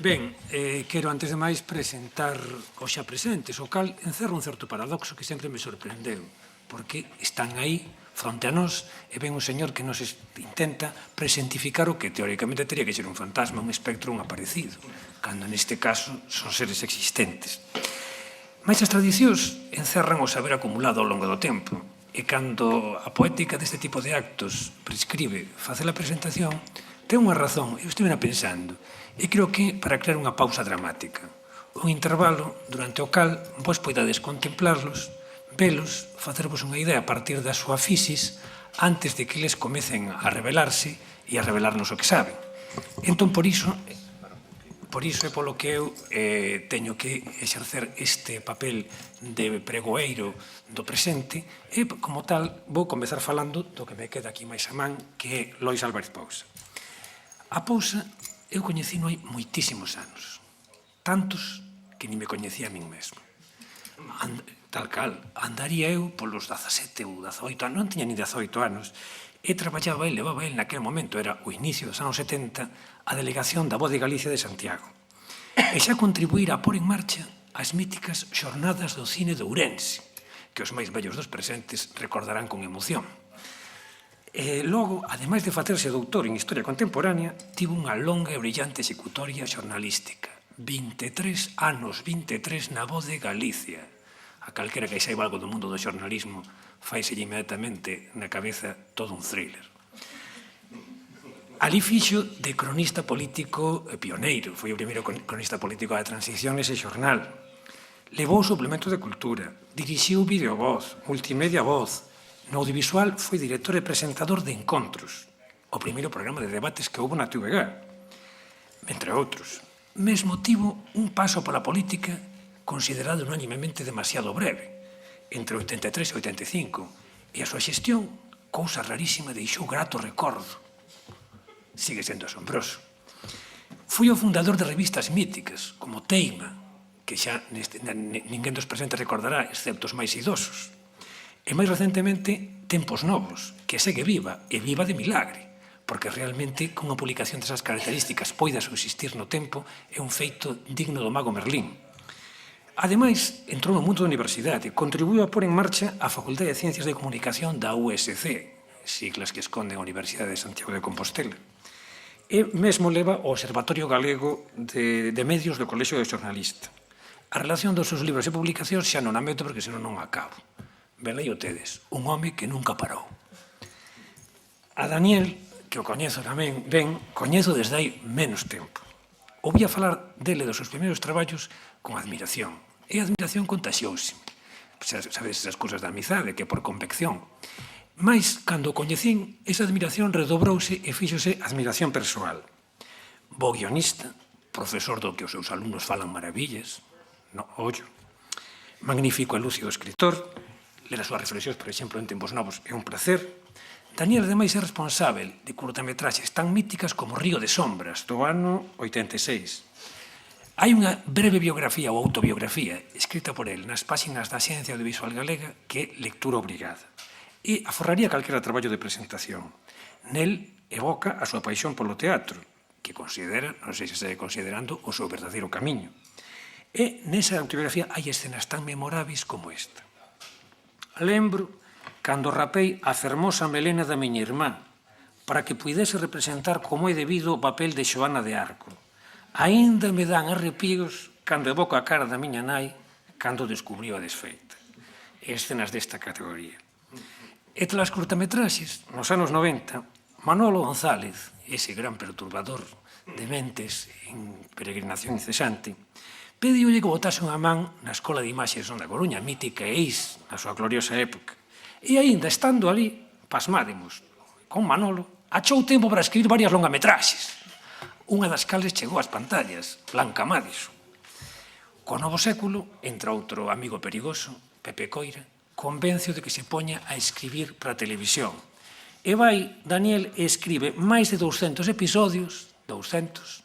Ben, quero antes de máis presentar os xa presentes, o cal encerra un certo paradoxo que sempre me sorprendeu, porque están aí fronte a nós e ven un señor que nos intenta presentificar o que teóricamente teria que ser un fantasma, un espectro, un aparecido, cando neste caso son seres existentes. Mais as tradicións encerran o saber acumulado ao longo do tempo, e cando a poética deste tipo de actos prescribe facer a presentación, ten unha razón, eu estive pensando, e creo que para crear unha pausa dramática, un intervalo durante o cal vos poidades contemplarlos, velos, facervos unha idea a partir da súa fisis antes de que eles comecen a revelarse e a revelarnos o que saben. Entón, por iso é polo que eu teño que exercer este papel de pregoeiro do presente e, como tal, vou comezar falando do que me queda aquí máis a man, que é Lois Álvarez Pousa. A Pousa eu coñecino hai moitísimos anos, tantos que ni me coñecía a min mesmo. Tal cal, andaría eu polos 17 ou 18 anos, non tiña ni 18 anos, e traballaba e levaba el naquele momento, era o inicio dos anos 70, a delegación da Voz de Galicia de Santiago. E xa contribuíra a pôr en marcha as míticas xornadas do cine de Ourense, que os máis vellos dos presentes recordarán con emoción. E logo, ademais de facerse doutor en Historia Contemporánea, tivo unha longa e brillante executoria xornalística. 23 anos, 23 na Voz de Galicia. A calquera que saiba algo do mundo do xornalismo faise inmediatamente na cabeza todo un thriller. Ali fixo de cronista político pioneiro, foi o primeiro cronista político da transición nese xornal. Levou suplementos de cultura, dirixiu Videovoz, Multimedia Voz. No audiovisual foi director e presentador de Encontros, o primeiro programa de debates que houve na TVG, entre outros. Mesmo tivo un paso pola política considerado unanimemente demasiado breve, entre 83 e 85, e a súa xestión, cousa rarísima, deixou grato recordo. Sigue sendo asombroso. Foi o fundador de revistas míticas, como Teima, que xa ninguén dos presentes recordará, excepto os máis idosos. E máis recentemente, Tempos Novos, que segue viva, e viva de milagre, porque realmente, con unha publicación desas características poida subsistir no tempo, é un feito digno do mago Merlín. Ademais, entrou no mundo da universidade, contribuiu a pôr en marcha a Facultade de Ciencias de Comunicación da USC, siglas que esconden a Universidade de Santiago de Compostela. E mesmo leva o Observatorio Galego de Medios do Colexio de Xornalista. A relación dos seus libros e publicacións xa non a meto porque senón non acabo. Vela e o tedes, un home que nunca parou. A Daniel, que o coñezo tamén ben, coñezo desde hai menos tempo. Ouvía falar dele dos seus primeiros traballos con admiración. E a admiración contaxiouse. Sabes esas cousas da amizade, que por convección. Mais, cando o coñecín, esa admiración redobrouse e fíxose admiración persoal. Bo guionista, profesor do que os seus alumnos falan maravillas, no ollo. Magnífico e lúcido escritor, ler as súas reflexións, por exemplo, en Tempos Novos, é un placer. Daniel, ademais, é responsável de curtametraxes tan míticas como Río de Sombras, do ano 86. Hai unha breve biografía ou autobiografía escrita por el nas páxinas da Xencia Audiovisual Galega que é lectura obrigada. E aforraría calquera traballo de presentación. Nel evoca a súa paixón polo teatro, que considera, non sei se está considerando, o seu verdadeiro camiño. E nesa autobiografía hai escenas tan memoráveis como esta. Lembro cando rapei a fermosa melena da miña irmá para que puidese representar como é debido o papel de Xoana de Arco. Aínda me dan arrepíos cando evoco a cara da miña nai cando descubriu a desfeita. Escenas desta categoría. E tras curtametraxes, nos anos 90, Manolo González, ese gran perturbador de mentes en peregrinación incesante, pediulle que botase unha man na Escola de Imaxes da Coruña, mítica e eis na súa gloriosa época. E aínda estando ali, pasmádemos, con Manolo, achou tempo para escribir varias longametraxes. Unha das cales chegou ás pantallas, Blanca Madison. Co novo século, entra outro amigo perigoso, Pepe Coira, convencio de que se poña a escribir para a televisión. E vai, Daniel, e escribe máis de 200 episodios, 200,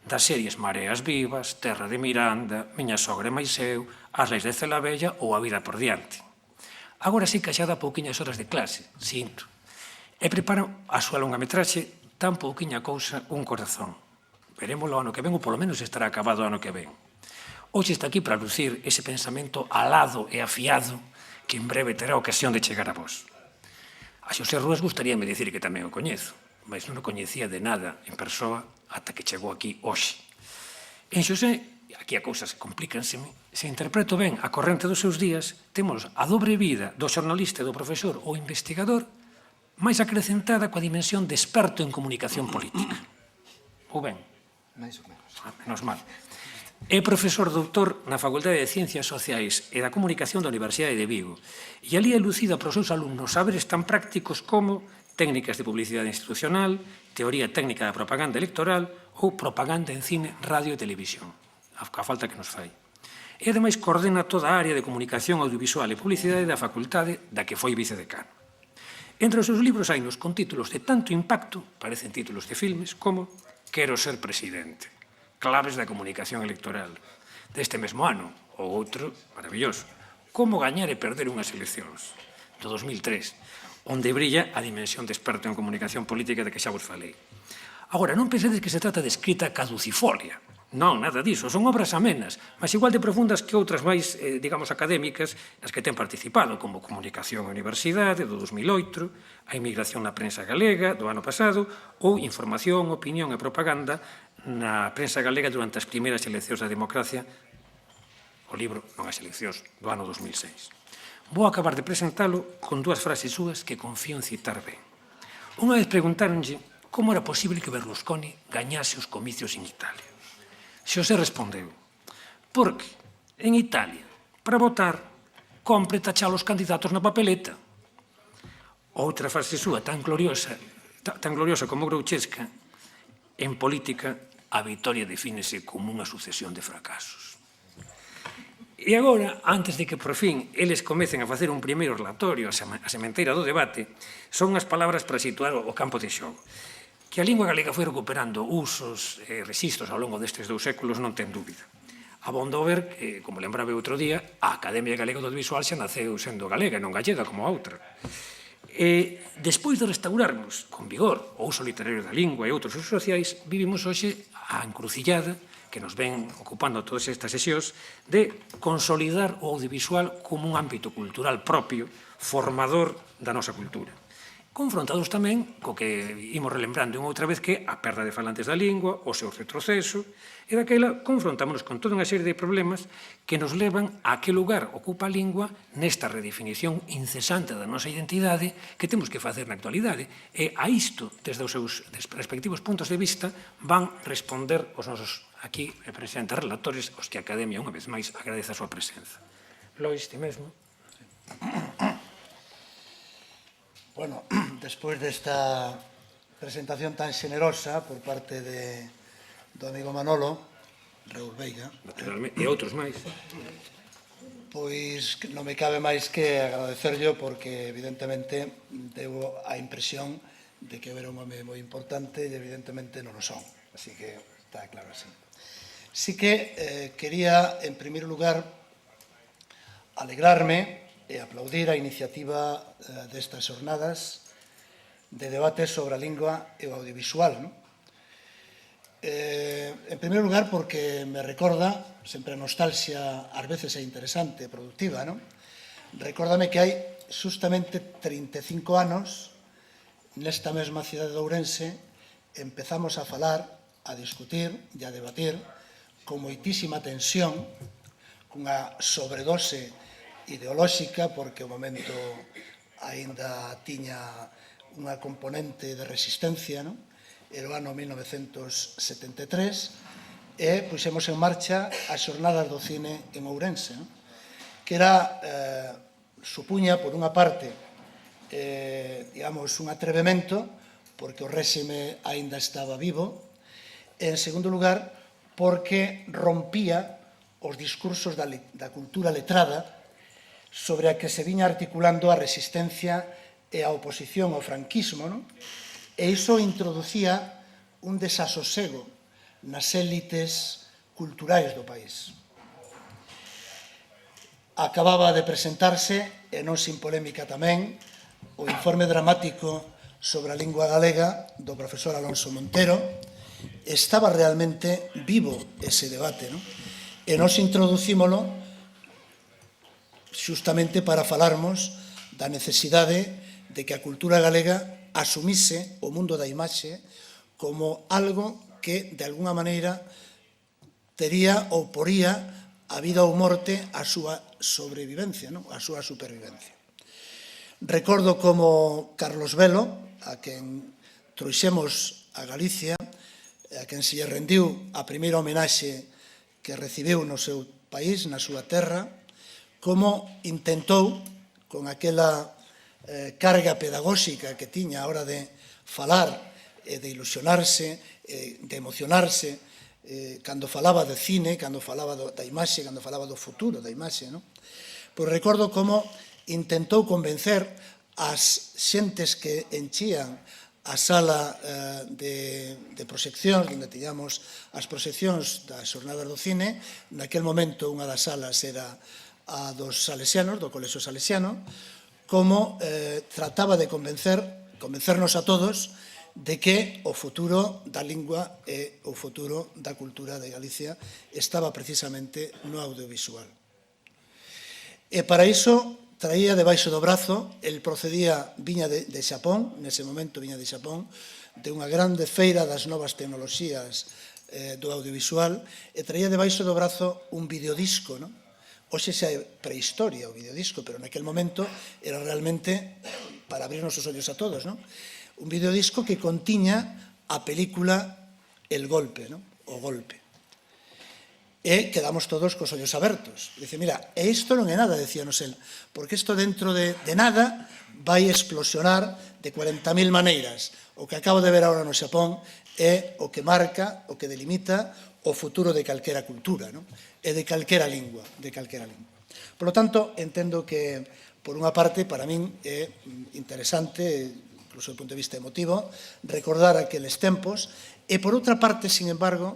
das series Mareas Vivas, Terra de Miranda, Miña sogra e máis eu, As leis de Celavella ou A vida por diante. Agora sí que xa dá pouquiñas horas de clase, sinto. E prepara a súa longametraxe tan pouquiña cousa un corazón. Verémoslo ano que ven, ou polo menos estará acabado ano que ven. Hoxe está aquí para lucir ese pensamento alado e afiado que en breve terá ocasión de chegar a vos. A Xosé Rúas gustaríame dicir que tamén o coñezo, mas non o coñecía de nada en persoa ata que chegou aquí hoxe. En Xosé, aquí a cousas complícanseme, se interpreto ben a corrente dos seus días, temos a dobre vida do xornalista e do profesor ou investigador máis acrecentada coa dimensión de experto en comunicación política. Ou ben? Mais ou menos. Menos mal. É profesor doutor na Facultade de Ciencias Sociais e da Comunicación da Universidade de Vigo e ali elucida para os seus alumnos saberes tan prácticos como técnicas de publicidade institucional, teoría técnica da propaganda electoral ou propaganda en cine, radio e televisión. A falta que nos fai. E ademais coordena toda a área de comunicación audiovisual e publicidade da facultade da que foi vicedecano. Entre os seus libros hai nos con títulos de tanto impacto, parecen títulos de filmes, como Quero ser presidente, Claves da comunicación electoral, deste mesmo ano, ou outro maravilloso, Como gañar e perder unhas eleccións, do 2003, onde brilla a dimensión de experto en comunicación política de que xa vos falei. Agora, non pensedes que se trata de escrita caducifolia. Non, nada diso, son obras amenas, mas igual de profundas que outras máis, digamos, académicas nas que ten participado, como Comunicación e Universidade, do 2008, a Inmigración na prensa galega, do ano pasado, ou Información, Opinión e Propaganda na prensa galega durante as primeiras eleccións da democracia, o libro, non as eleccións, do ano 2006. Vou acabar de presentalo con dúas frases súas que confío en citar ben. Unha vez preguntáronlle como era posible que Berlusconi gañase os comicios en Italia. Xosé respondeu, porque en Italia, para votar, compre tachar os candidatos na papeleta. Outra frase súa tan gloriosa como grouchesca, en política, a vitoria defínese como unha sucesión de fracasos. E agora, antes de que por fin eles comecen a facer un primeiro relatorio, a sementeira do debate, son as palabras para situar o campo de xogo. Que a lingua galega foi recuperando usos e rexistros ao longo destes 2 séculos non ten dúbida. Abondo ver que, como lembraba outro día, a Academia Galega do Audiovisual xa naceu sendo galega e non gallega como a outra. E despois de restaurarmos con vigor o uso literario da lingua e outros usos sociais, vivimos hoxe a encrucillada que nos ven ocupando todas estas sesións de consolidar o audiovisual como un ámbito cultural propio, formador da nosa cultura. Confrontados tamén co que imos relembrando unha outra vez que a perda de falantes da lingua, o seu retroceso, e daquela confrontámonos con toda unha serie de problemas que nos levan a que lugar ocupa a lingua nesta redefinición incesante da nosa identidade que temos que facer na actualidade. E a isto, desde os seus respectivos puntos de vista, van responder os nosos aquí presentes relatores, os que a Academia, unha vez máis, agradece a súa presenza. Lois, ti mesmo. Bueno, despois desta presentación tan xenerosa por parte do amigo Manolo, Raúl Veiga, e outros máis, pois non me cabe máis que agradecerlo porque evidentemente deu a impresión de que era un home moi importante e evidentemente non o son, así que está claro así. Sí que quería, en primeiro lugar, alegrarme e aplaudir a iniciativa destas xornadas de debate sobre a lingua e o audiovisual. En primeiro lugar, porque me recorda, sempre a nostalgia ás veces é interesante e productiva, recórdame que hai justamente 35 anos, nesta mesma cidade de Ourense, empezamos a falar, a discutir e a debatir con moitísima tensión, cunha sobredose ideolóxica, porque o momento aínda tiña unha componente de resistencia, era o ano 1973, e puxemos en marcha as xornadas do cine en Ourense, que era, supuña, por unha parte, digamos, un atrevemento, porque o réxime aínda estaba vivo, e, en segundo lugar, porque rompía os discursos da cultura letrada sobre a que se viña articulando a resistencia e a oposición ao franquismo, e iso introducía un desasosego nas élites culturais do país. Acababa de presentarse, e non sin polémica tamén, o informe dramático sobre a lingua galega do profesor Alonso Montero, estaba realmente vivo ese debate, non? E nos introducímolo xustamente para falarmos da necesidade de que a cultura galega asumise o mundo da imaxe como algo que, de alguna maneira, tería ou poría a vida ou morte a súa sobrevivencia, non? A súa supervivencia. Recordo como Carlos Velo, a quen trouxemos a Galicia, a quen se lle rendiu a primeira homenaxe que recibiu no seu país, na súa terra, como intentou, con aquela carga pedagóxica que tiña a hora de falar e de ilusionarse, de emocionarse, cando falaba de cine, cando falaba da imaxe, cando falaba do futuro da imaxe, non? Pois recordo como intentou convencer as xentes que enchían a sala de proxeccións, onde tiñamos as proxeccións das xornadas do cine. Naquel momento unha das salas era a dos salesianos, do Colexio Salesiano, como trataba de convencernos a todos de que o futuro da lingua e o futuro da cultura de Galicia estaba precisamente no audiovisual. E para iso traía debaixo do brazo, el procedía, viña de Xapón, nese momento viña de Xapón, de unha grande feira das novas tecnoloxías do audiovisual, e traía debaixo do brazo un videodisco, non? Hoxe xa é prehistoria o videodisco, pero naquel momento era realmente para abrirnos os ollos a todos, non? Un videodisco que contiña a película El Golpe, non? O Golpe. E quedamos todos cos ollos abertos. Dice, mira, e isto non é nada, decíanos el, porque isto dentro de nada vai explosionar de 40.000 maneiras. O que acabo de ver agora no Xapón é o que marca, o que delimita o futuro de calquera cultura, non? E de calquera lingua, Por lo tanto, entendo que, por unha parte, para min é interesante, incluso do punto de vista emotivo, recordar aqueles tempos, e por outra parte, sin embargo,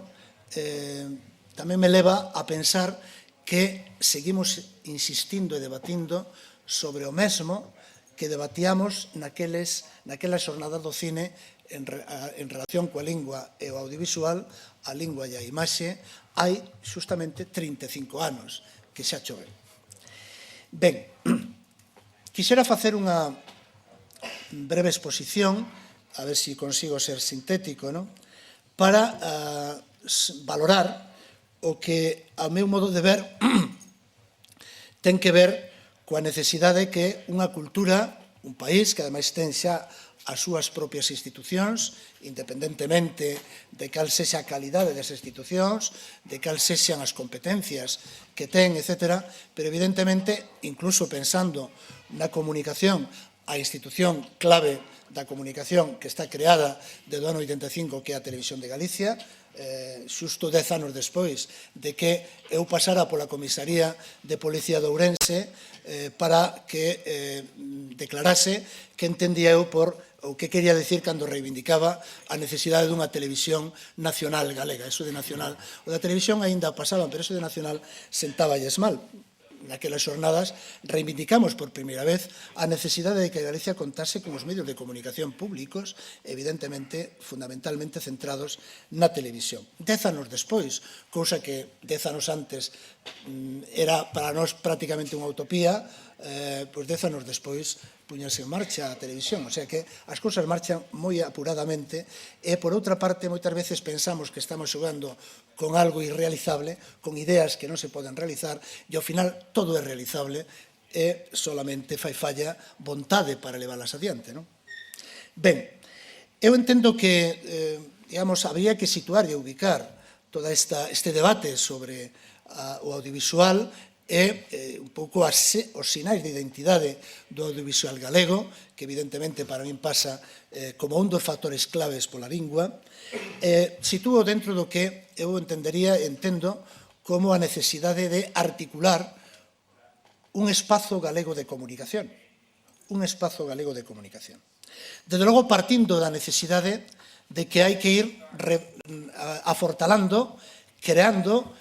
tamén me leva a pensar que seguimos insistindo e debatindo sobre o mesmo que debatíamos naquelas xornadas do cine en relación coa lingua e o audiovisual, a lingua e a imaxe, hai xustamente 35 anos que xa chove. Ben, quixera facer unha breve exposición, a ver se consigo ser sintético, non? Para valorar o que, ao meu modo de ver, ten que ver coa necesidade que unha cultura, un país que ademais ten xa as súas propias institucións, independentemente de cal sexa a calidade das institucións, de cal sexan as competencias que ten, etc., pero evidentemente, incluso pensando na comunicación, a institución clave da comunicación que está creada desde o ano 85, que é a Televisión de Galicia, xusto 10 anos despois de que eu pasara pola Comisaría de Policía de Ourense para que declarase que entendía eu por o que quería decir cando reivindicaba a necesidade dunha televisión nacional galega. Eso de nacional, o da televisión aínda pasaba, pero eso de nacional sentáballes mal. Naquelas xornadas reivindicamos por primeira vez a necesidade de que Galicia contase con os medios de comunicación públicos, evidentemente, fundamentalmente centrados na televisión. 10 anos despois, cousa que 10 anos antes era para nós prácticamente unha utopía, pois 10 anos despois puñase en marcha a televisión, o sea que as cousas marchan moi apuradamente e, por outra parte, moitas veces pensamos que estamos xogando con algo irrealizable, con ideas que non se poden realizar, e ao final todo é realizable e solamente fai falla vontade para leválas adiante, non? Ben, eu entendo que, digamos, habría que situar e ubicar todo este debate sobre o audiovisual e un pouco os sinais de identidade do audiovisual galego, que evidentemente para min pasa como un dos factores claves pola lingua, sitúo dentro do que eu entendo como a necesidade de articular un espazo galego de comunicación. Un espazo galego de comunicación. Desde logo, partindo da necesidade de que hai que ir afortalando, creando,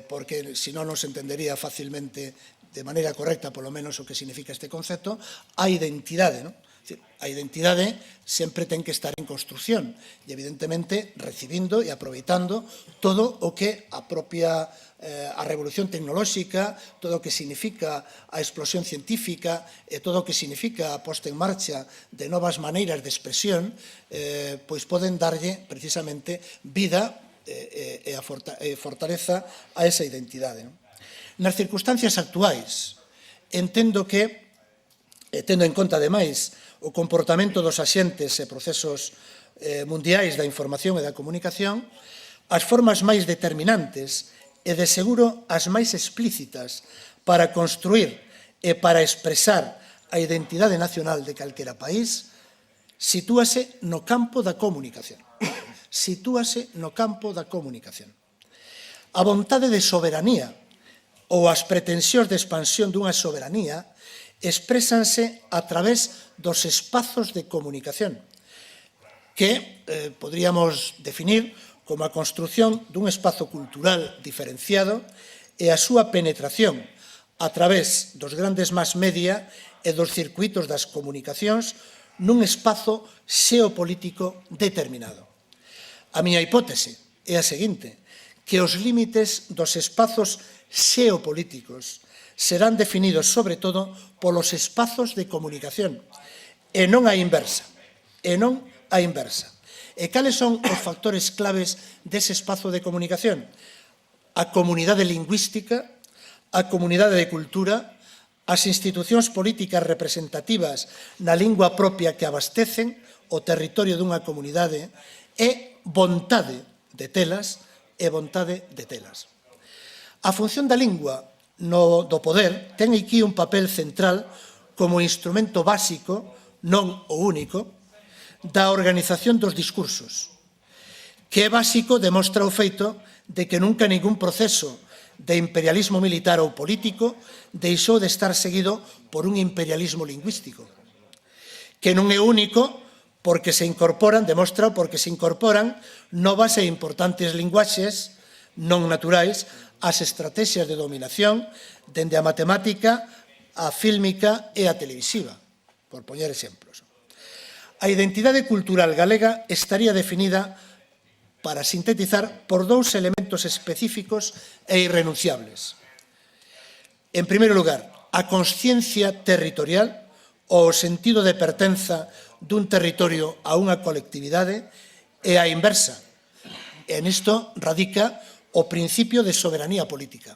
porque se non nos entendería facilmente de maneira correcta, polo menos, o que significa este concepto, a identidade, non? É A identidade sempre ten que estar en construción e, evidentemente, recibindo e aproveitando todo o que a propia a revolución tecnolóxica, todo o que significa a explosión científica e todo o que significa a posta en marcha de novas maneiras de expresión, pois poden darlle precisamente vida e fortaleza a esa identidade. Nas circunstancias actuais, entendo que, tendo en conta, ademais, o comportamento dos axentes e procesos mundiais da información e da comunicación, as formas máis determinantes e, de seguro, as máis explícitas para construir e para expresar a identidade nacional de calquera país sitúase no campo da comunicación. Sitúase no campo da comunicación. A vontade de soberanía ou as pretensións de expansión dunha soberanía exprésanse a través dos espazos de comunicación, que podríamos definir como a construción dun espazo cultural diferenciado e a súa penetración a través dos grandes mass media e dos circuitos das comunicacións nun espazo xeopolítico determinado. A miña hipótese é a seguinte, que os límites dos espazos xeopolíticos serán definidos, sobre todo, polos espazos de comunicación, e non a inversa. E non a inversa. E cales son os factores claves dese espazo de comunicación? A comunidade lingüística, a comunidade de cultura, as institucións políticas representativas na lingua propia que abastecen o territorio dunha comunidade e vontade de telas e vontade de telas. A función da lingua do poder ten aquí un papel central como instrumento básico, non o único, da organización dos discursos, que é básico demostra o feito de que nunca ningún proceso de imperialismo militar ou político deixou de estar seguido por un imperialismo lingüístico, que non é único porque se incorporan, demostra porque se incorporan novas e importantes linguaxes non naturais ás estrategias de dominación dende a matemática, a fílmica e a televisiva, por poñer exemplos. A identidade cultural galega estaría definida, para sintetizar, por dous elementos específicos e irrenunciables. En primeiro lugar, a consciencia territorial, ou o sentido de pertenza dun territorio a unha colectividade, e a inversa. En isto radica o principio de soberanía política.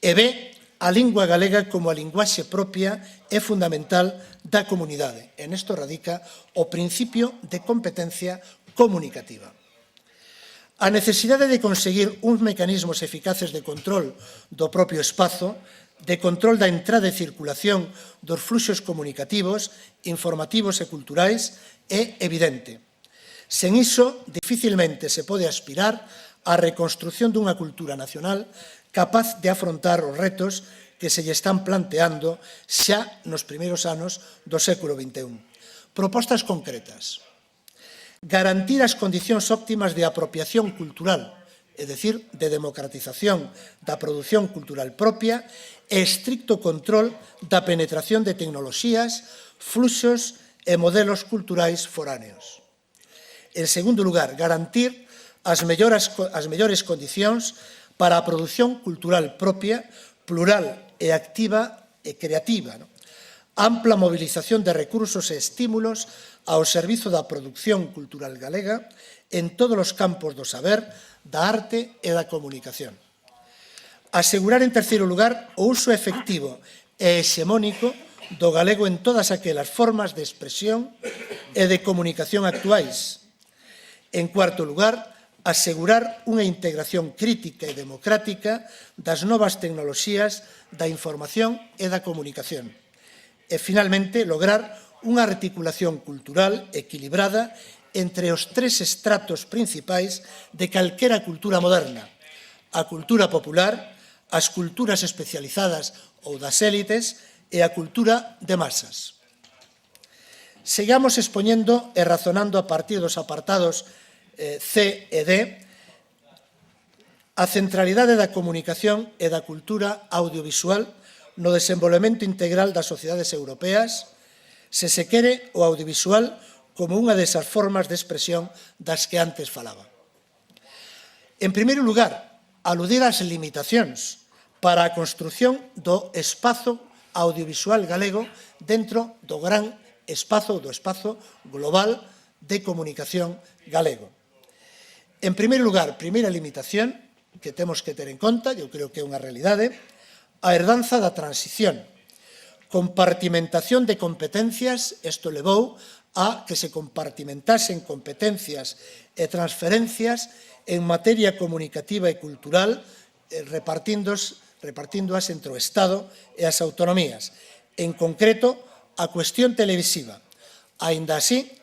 E ve a lingua galega como a linguaxe propia e fundamental da comunidade. En isto radica o principio de competencia comunicativa. A necesidade de conseguir uns mecanismos eficaces de control do propio espazo, de control da entrada e circulación dos fluxos comunicativos, informativos e culturais, é evidente. Sen iso, dificilmente se pode aspirar á reconstrución dunha cultura nacional capaz de afrontar os retos que se lle están planteando xa nos primeiros anos do século XXI. Propostas concretas. Garantir as condicións óptimas de apropiación cultural, é dicir, de democratización da produción cultural propia e estricto control da penetración de tecnoloxías, fluxos e modelos culturais foráneos. En segundo lugar, garantir as mellores condicións para a produción cultural propia, plural e activa e creativa. Ampla mobilización de recursos e estímulos ao servizo da produción cultural galega en todos os campos do saber, da arte e da comunicación. Asegurar, en terceiro lugar, o uso efectivo e hexemónico do galego en todas aquelas formas de expresión e de comunicación actuais. En cuarto lugar, asegurar unha integración crítica e democrática das novas tecnoloxías da información e da comunicación. E, finalmente, lograr unha articulación cultural equilibrada entre os tres estratos principais de calquera cultura moderna: a cultura popular, as culturas especializadas ou das élites e a cultura de masas. Sigamos expoñendo e razonando a partir dos apartados C e D a centralidade da comunicación e da cultura audiovisual no desenvolvemento integral das sociedades europeas, se se quere o audiovisual como unha desas formas de expresión das que antes falaba. En primeiro lugar, aludir ás limitacións para a construción do espazo audiovisual galego dentro do gran espazo, do espazo global de comunicación galego. En primeiro lugar, primeira limitación que temos que ter en conta, eu creo que é unha realidade, a herdanza da transición. Compartimentación de competencias, isto levou a que se compartimentasen competencias e transferencias en materia comunicativa e cultural, repartíndoas entre o Estado e as autonomías. En concreto, a cuestión televisiva. Aínda así,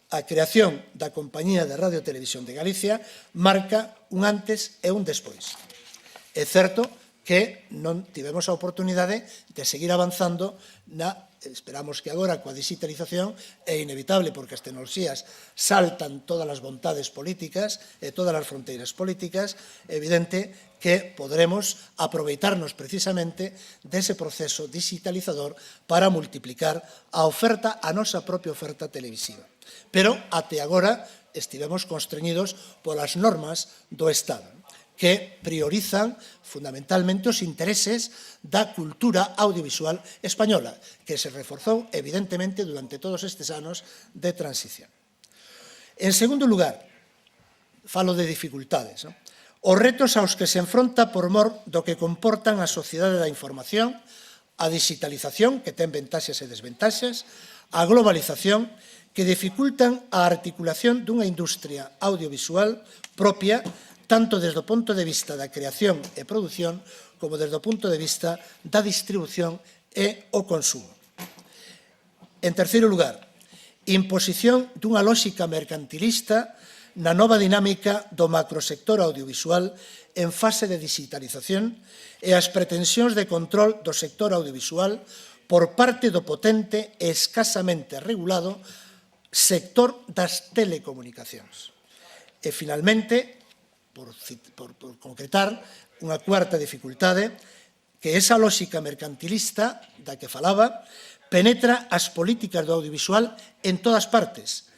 a creación da Compañía de Radio e Televisión de Galicia marca un antes e un despois. É certo que non tivemos a oportunidade de seguir avanzando esperamos que agora coa digitalización é inevitable porque as tecnoloxías saltan todas as vontades políticas e todas as fronteiras políticas, é evidente que podremos aproveitarnos precisamente dese proceso digitalizador para multiplicar a oferta, a nosa propia oferta televisiva. Pero até agora estivemos constreñidos polas normas do Estado, que priorizan fundamentalmente os intereses da cultura audiovisual española, que se reforzou evidentemente durante todos estes anos de transición. En segundo lugar, falo de dificultades, os retos aos que se enfronta por mor do que comportan a sociedade da información, a digitalización, que ten ventaxas e desventaxas, a globalización, que dificultan a articulación dunha industria audiovisual propia, tanto desde o punto de vista da creación e produción como desde o punto de vista da distribución e o consumo. En terceiro lugar, imposición dunha lóxica mercantilista na nova dinámica do macrosector audiovisual en fase de digitalización e as pretensións de control do sector audiovisual por parte do potente e escasamente regulado sector das telecomunicacións. E, finalmente, por concretar, unha cuarta dificultade, que esa lóxica mercantilista da que falaba penetra as políticas do audiovisual en todas partes.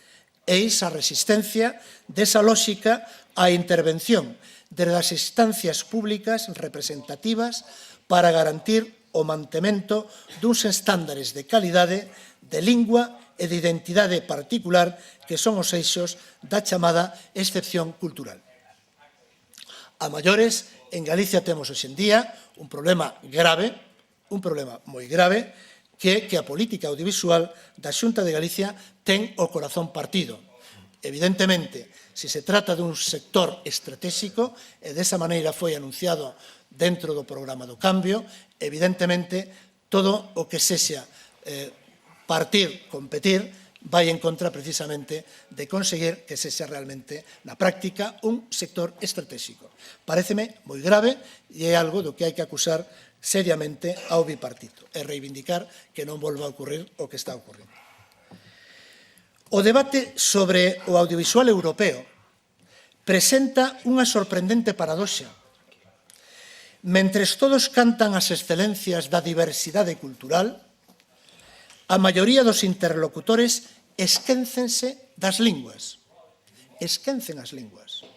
Eis a resistencia desa lóxica á intervención desde as instancias públicas representativas para garantir o mantemento duns estándares de calidade, de lingua e de identidade particular que son os eixos da chamada excepción cultural. A maiores, en Galicia temos hoxendía un problema grave, un problema moi grave, que a política audiovisual da Xunta de Galicia ten o corazón partido. Evidentemente, se se trata dun sector estratégico, e desa maneira foi anunciado dentro do programa do cambio, evidentemente, todo o que sexa partir, competir, vai en contra precisamente de conseguir que sexa realmente na práctica un sector estratégico. Paréceme moi grave e é algo do que hai que acusar seriamente ao bipartito e reivindicar que non volva a ocurrir o que está ocurrindo. O debate sobre o audiovisual europeo presenta unha sorprendente paradoxa. Mentres todos cantan as excelencias da diversidade cultural, a maioría dos interlocutores esquéncense das linguas. Esquencen as linguas.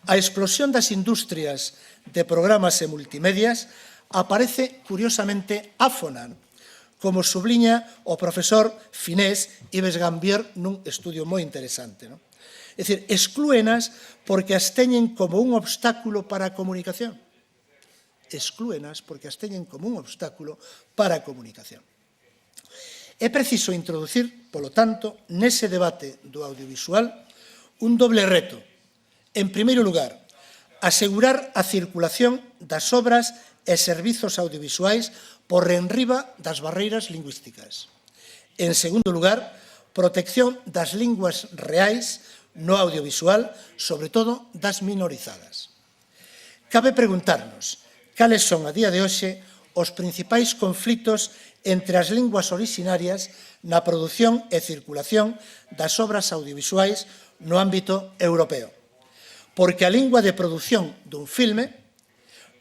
A explosión das industrias de programas e multimedias aparece curiosamente áfona, como subliña o profesor finés Yves Gambier nun estudio moi interesante. É dicir, exclúenas porque as teñen como un obstáculo para a comunicación. Exclúenas porque as teñen como un obstáculo para a comunicación. É preciso introducir, polo tanto, nese debate do audiovisual un doble reto. En primeiro lugar, asegurar a circulación das obras e servizos audiovisuais por enriba das barreiras lingüísticas. En segundo lugar, protección das linguas reais no audiovisual, sobre todo das minorizadas. Cabe preguntarnos cales son a día de hoxe os principais conflitos entre as linguas orixinarias na produción e circulación das obras audiovisuais no ámbito europeo. Porque a lingua de produción dun filme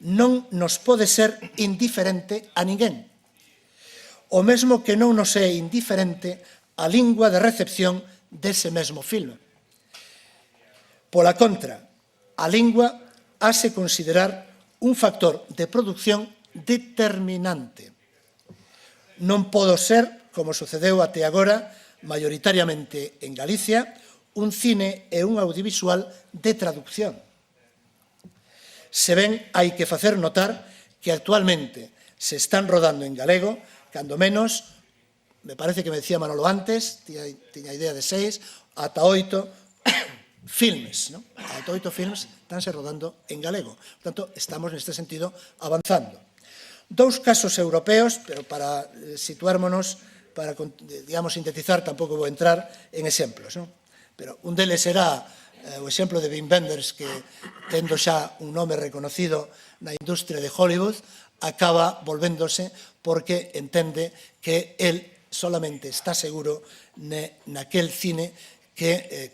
non nos pode ser indiferente a ninguén. o mesmo que non nos é indiferente a lingua de recepción dese mesmo filme. Pola contra, a lingua hase considerar un factor de produción determinante. Non podo ser, como sucedeu até agora, maioritariamente en Galicia, un cine e un audiovisual de traducción. Se ben, hai que facer notar que actualmente se están rodando en galego, cando menos, me parece que me decía Manolo antes, tiña idea de 6, ata 8 filmes, ¿no? Ata 8 filmes estánse rodando en galego. Por tanto, estamos neste sentido avanzando. Dous casos europeos, pero para situármonos, para, digamos, sintetizar, tampouco vou entrar en exemplos, ¿no? Pero un deles será o exemplo de Wim Wenders, que, tendo xa un nome reconocido na industria de Hollywood, acaba volvéndose porque entende que él solamente está seguro naquel cine que,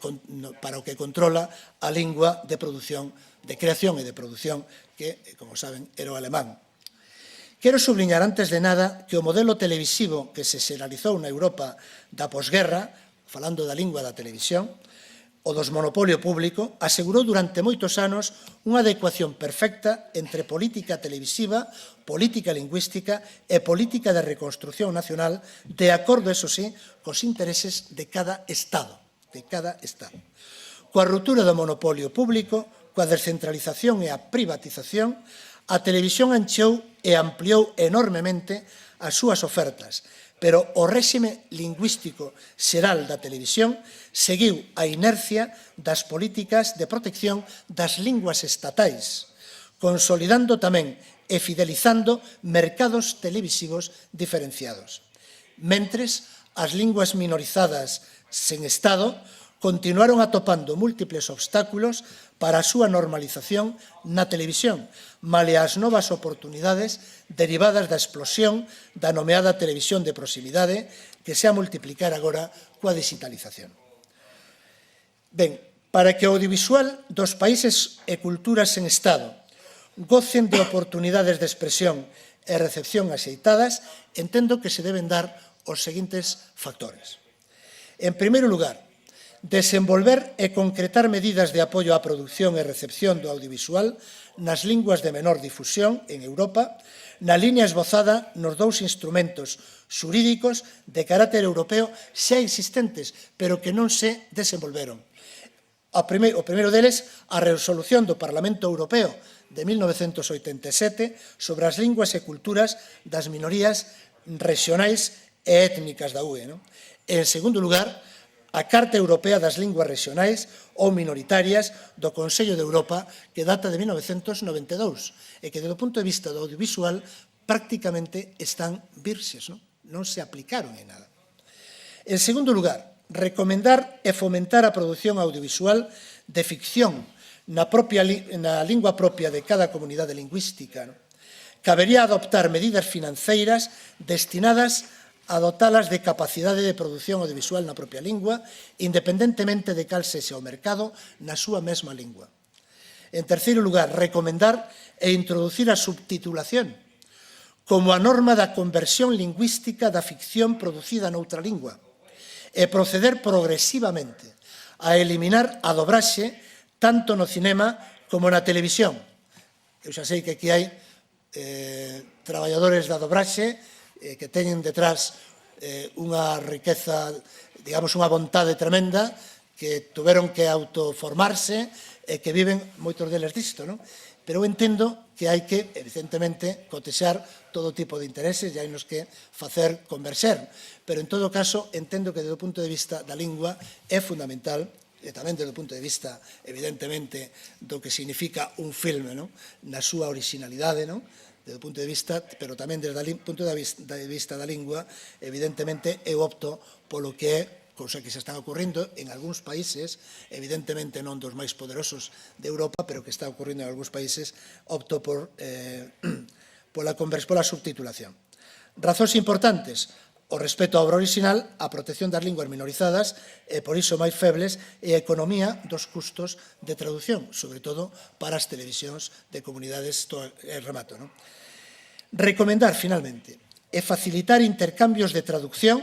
para o que controla a lingua de produción, de creación e de produción, que, como saben, era o alemán. Quero subliñar antes de nada que o modelo televisivo que se xeralizou na Europa da posguerra, falando da lingua da televisión, o dos monopolio público, asegurou durante moitos anos unha adecuación perfecta entre política televisiva, política lingüística e política de reconstrucción nacional, de acordo, eso sí, cos intereses de cada Estado. Coa ruptura do monopolio público, coa descentralización e a privatización, a televisión encheu e ampliou enormemente as súas ofertas, pero o réxime lingüístico xeral da televisión seguiu a inercia das políticas de protección das linguas estatais, consolidando tamén e fidelizando mercados televisivos diferenciados. Mentres, as linguas minorizadas sen Estado continuaron atopando múltiples obstáculos para a súa normalización na televisión, male as novas oportunidades derivadas da explosión da nomeada televisión de proximidade que se a multiplicar agora coa digitalización. Ben, para que o audiovisual dos países e culturas en Estado gocen de oportunidades de expresión e recepción axeitadas, entendo que se deben dar os seguintes factores. En primeiro lugar, desenvolver e concretar medidas de apoio á produción e recepción do audiovisual nas linguas de menor difusión en Europa, na liña esbozada nos dous instrumentos xurídicos de carácter europeo xa existentes, pero que non se desenvolveron. O primeiro deles, a resolución do Parlamento Europeo de 1987 sobre as linguas e culturas das minorías regionais e étnicas da UE. En segundo lugar, a Carta Europea das Linguas Regionais ou Minoritarias do Consello de Europa, que data de 1992, e que, desde o punto de vista do audiovisual, prácticamente están virxes, non se aplicaron en nada. En segundo lugar, recomendar e fomentar a produción audiovisual de ficción na lingua propia de cada comunidade lingüística. Cabería adoptar medidas financeiras destinadas a dotalas de capacidade de produción audiovisual na propia lingua, independentemente de cal sexa o mercado na súa mesma lingua. En terceiro lugar, recomendar e introducir a subtitulación como a norma da conversión lingüística da ficción producida noutra lingua e proceder progresivamente a eliminar a dobraxe tanto no cinema como na televisión. Eu xa sei que aquí hai traballadores da dobraxe que teñen detrás unha riqueza, digamos, unha vontade tremenda, que tuveron que autoformarse e que viven moitos deles disto, non? Pero eu entendo que hai que, evidentemente, cotexar todo tipo de intereses e hai nos que facer converser. Pero, en todo caso, entendo que, desde o punto de vista da lingua, é fundamental, e tamén desde o punto de vista, evidentemente, do que significa un filme, na súa originalidade, desde o punto de vista, pero tamén desde o punto de vista da lingua, evidentemente, eu opto polo que é, cousa que se está ocorrendo en algúns países, evidentemente non dos máis poderosos de Europa, pero que está ocorrendo en algúns países, opto pola subtitulación. Razóns importantes: o respeto á obra original, a protección das linguas minorizadas e, por iso, máis febles, e a economía dos custos de traducción, sobre todo para as televisións de comunidades, remato. Recomendar, finalmente, e facilitar intercambios de traducción,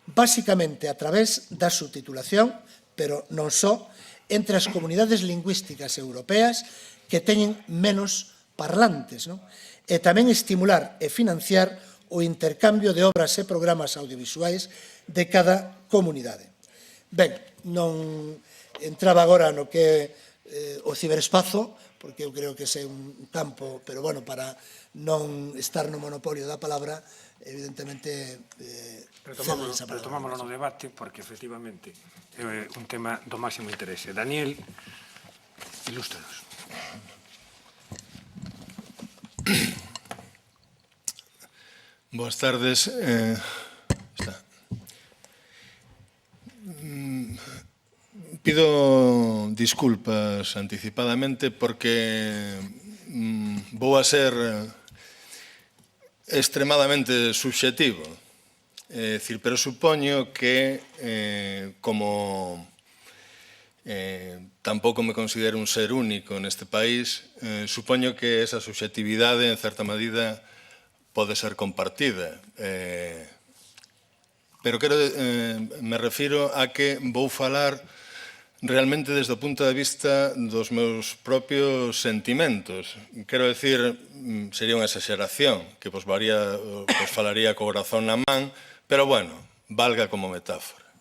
básicamente a través da subtitulación, pero non só, entre as comunidades lingüísticas europeas que teñen menos parlantes, non? E tamén estimular e financiar o intercambio de obras e programas audiovisuais de cada comunidade. Ben, non entraba agora no que é o ciberespazo, porque eu creo que é un campo, pero, bueno, para non estar no monopolio da palabra, evidentemente, retomámoslo no debate, porque, efectivamente, é un tema do máximo interese. Daniel, ilústranos. Boas tardes. Pido disculpas anticipadamente porque vou a ser extremadamente subxectivo. É dicir, pero supoño que, como tampouco me considero un ser único neste país, supoño que esa subxectividade, en certa medida, pode ser compartida. Pero me refiro a que vou falar realmente desde o punto de vista dos meus propios sentimentos. Quero decir, sería unha exageración, que vos falaría co corazón na man, pero, bueno, valga como metáfora.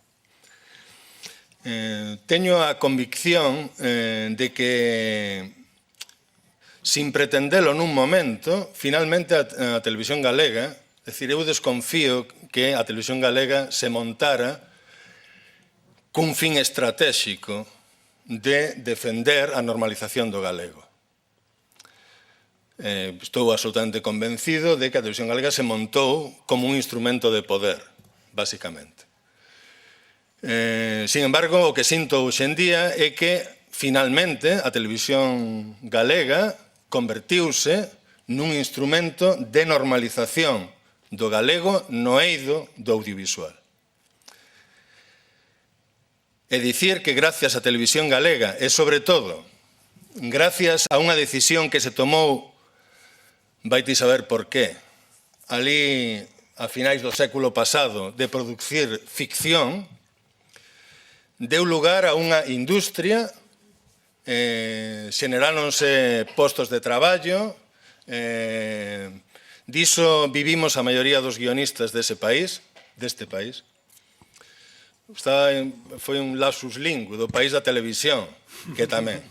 Teño a convicción de que, sin pretendelo nun momento, finalmente a televisión galega, é dicir, eu desconfío que a televisión galega se montara cun fin estratégico de defender a normalización do galego. Estou absolutamente convencido de que a televisión galega se montou como un instrumento de poder, basicamente. Sin embargo, o que sinto hoxe en día é que, finalmente, a televisión galega convertiuse nun instrumento de normalización do galego no eido do audiovisual. É dicir que, gracias á televisión galega e, sobre todo, gracias a unha decisión que se tomou, vaite saber por qué, ali a finais do século pasado, de producir ficción, deu lugar a unha industria, xeneráronse postos de traballo, diso vivimos a maioría dos guionistas deste país, foi un lapsus lingüe do país da televisión, que tamén.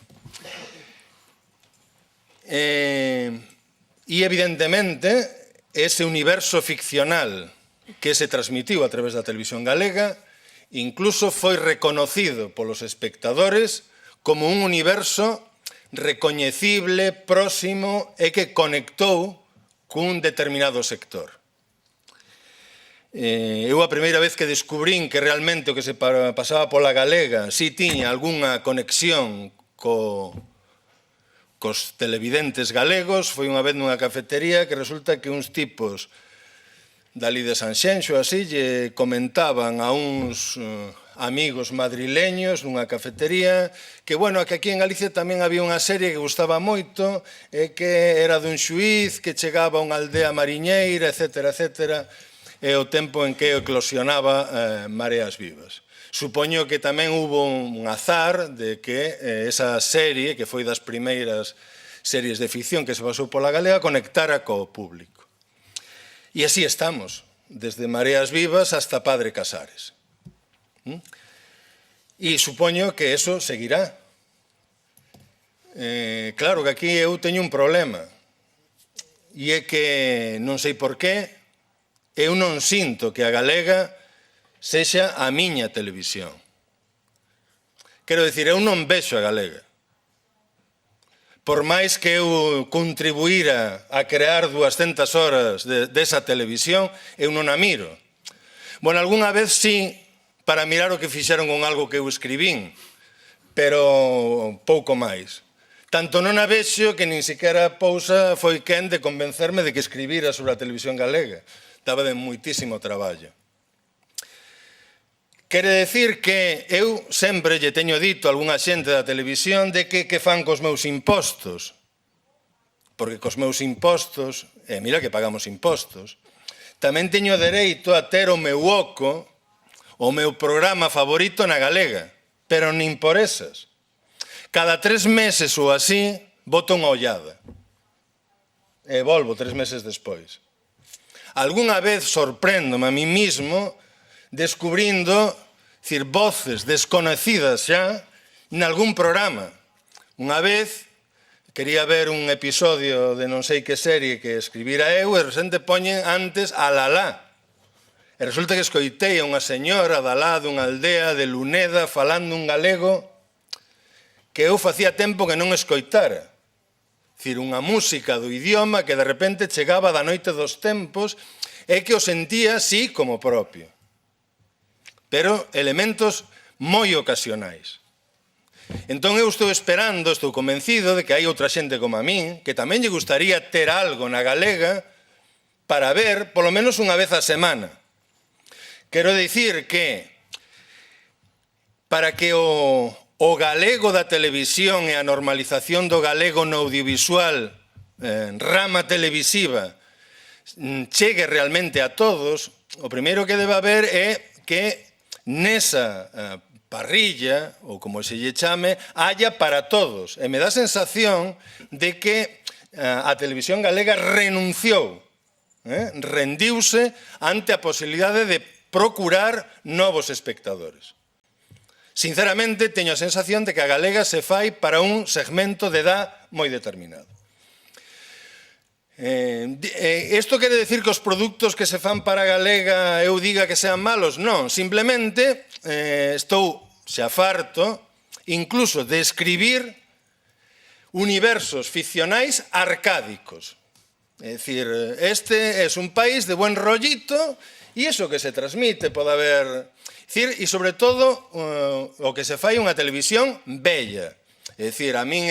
E, evidentemente, ese universo ficcional que se transmitiu a través da televisión galega incluso foi reconocido polos espectadores como un universo recoñecible, próximo e que conectou cun determinado sector. Eu a primeira vez que descubrín que realmente o que se pasaba pola galega si tiña algunha conexión cos televidentes galegos foi unha vez nunha cafetería que resulta que uns tipos dali de Sanxenxo así lle comentaban a uns amigos madrileños nunha cafetería que, bueno, que aquí en Galicia tamén había unha serie que gustaba moito e que era dun xuíz que chegaba a unha aldea mariñeira, etcétera, etcétera, e o tempo en que eclosionaba Mareas Vivas. Supoño que tamén hubo un azar de que esa serie, que foi das primeiras series de ficción que se pasou pola galega, conectara co público. E así estamos, desde Mareas Vivas hasta Padre Casares. E supoño que eso seguirá. Claro que aquí eu teño un problema, e é que non sei por qué, eu non sinto que a galega sexa a miña televisión. Quero dicir, eu non vexo a galega. Por máis que eu contribuíra a crear 200 horas desa televisión, eu non a miro. Bueno, algunha vez sí, para mirar o que fixeron con algo que eu escribín, pero pouco máis. Tanto non a vexo que nin sequera Pousa foi quen de convencerme de que escribira sobre a televisión galega. Daba de moitísimo traballo. Quere decir que eu sempre lle teño dito a algunha xente da televisión de que fan cos meus impostos. Porque cos meus impostos, mira que pagamos impostos, tamén teño dereito a ter o meu oco, o meu programa favorito na galega, pero nin por esas. Cada 3 meses ou así, boto unha ollada. E volvo 3 meses despois. Algúna vez sorpréndome a mí mismo descubrindo voces desconocidas xa nalgún programa. Unha vez quería ver un episodio de non sei que serie que escribira eu e de repente poñen antes a Lalá. E resulta que escoitei a unha señora da lá dunha aldea de Luneda falando un galego que eu facía tempo que non escoitara. Unha música do idioma que de repente chegaba da noite dos tempos e que o sentía, sí, como propio. Pero elementos moi ocasionais. Entón eu estou esperando, estou convencido de que hai outra xente como a min que tamén lle gustaría ter algo na galega para ver, polo menos unha vez a semana. Quero dicir que para que o galego da televisión e a normalización do galego no audiovisual, rama televisiva, chegue realmente a todos, o primeiro que debe haber é que nesa parrilla, ou como se lle chame, haya para todos. E me dá a sensación de que a televisión galega renunciou, rendiuse ante a posibilidade de procurar novos espectadores. Sinceramente, teño a sensación de que a galega se fai para un segmento de edad moi determinado. Isto quere decir que os produtos que se fan para a galega eu diga que sean malos? Non, simplemente estou xa farto incluso de escribir universos ficcionais arcádicos. É dicir, este é un país de buen rollito e iso que se transmite pode haber... E, sobre todo, o que se fai unha televisión bella. É dicir, a min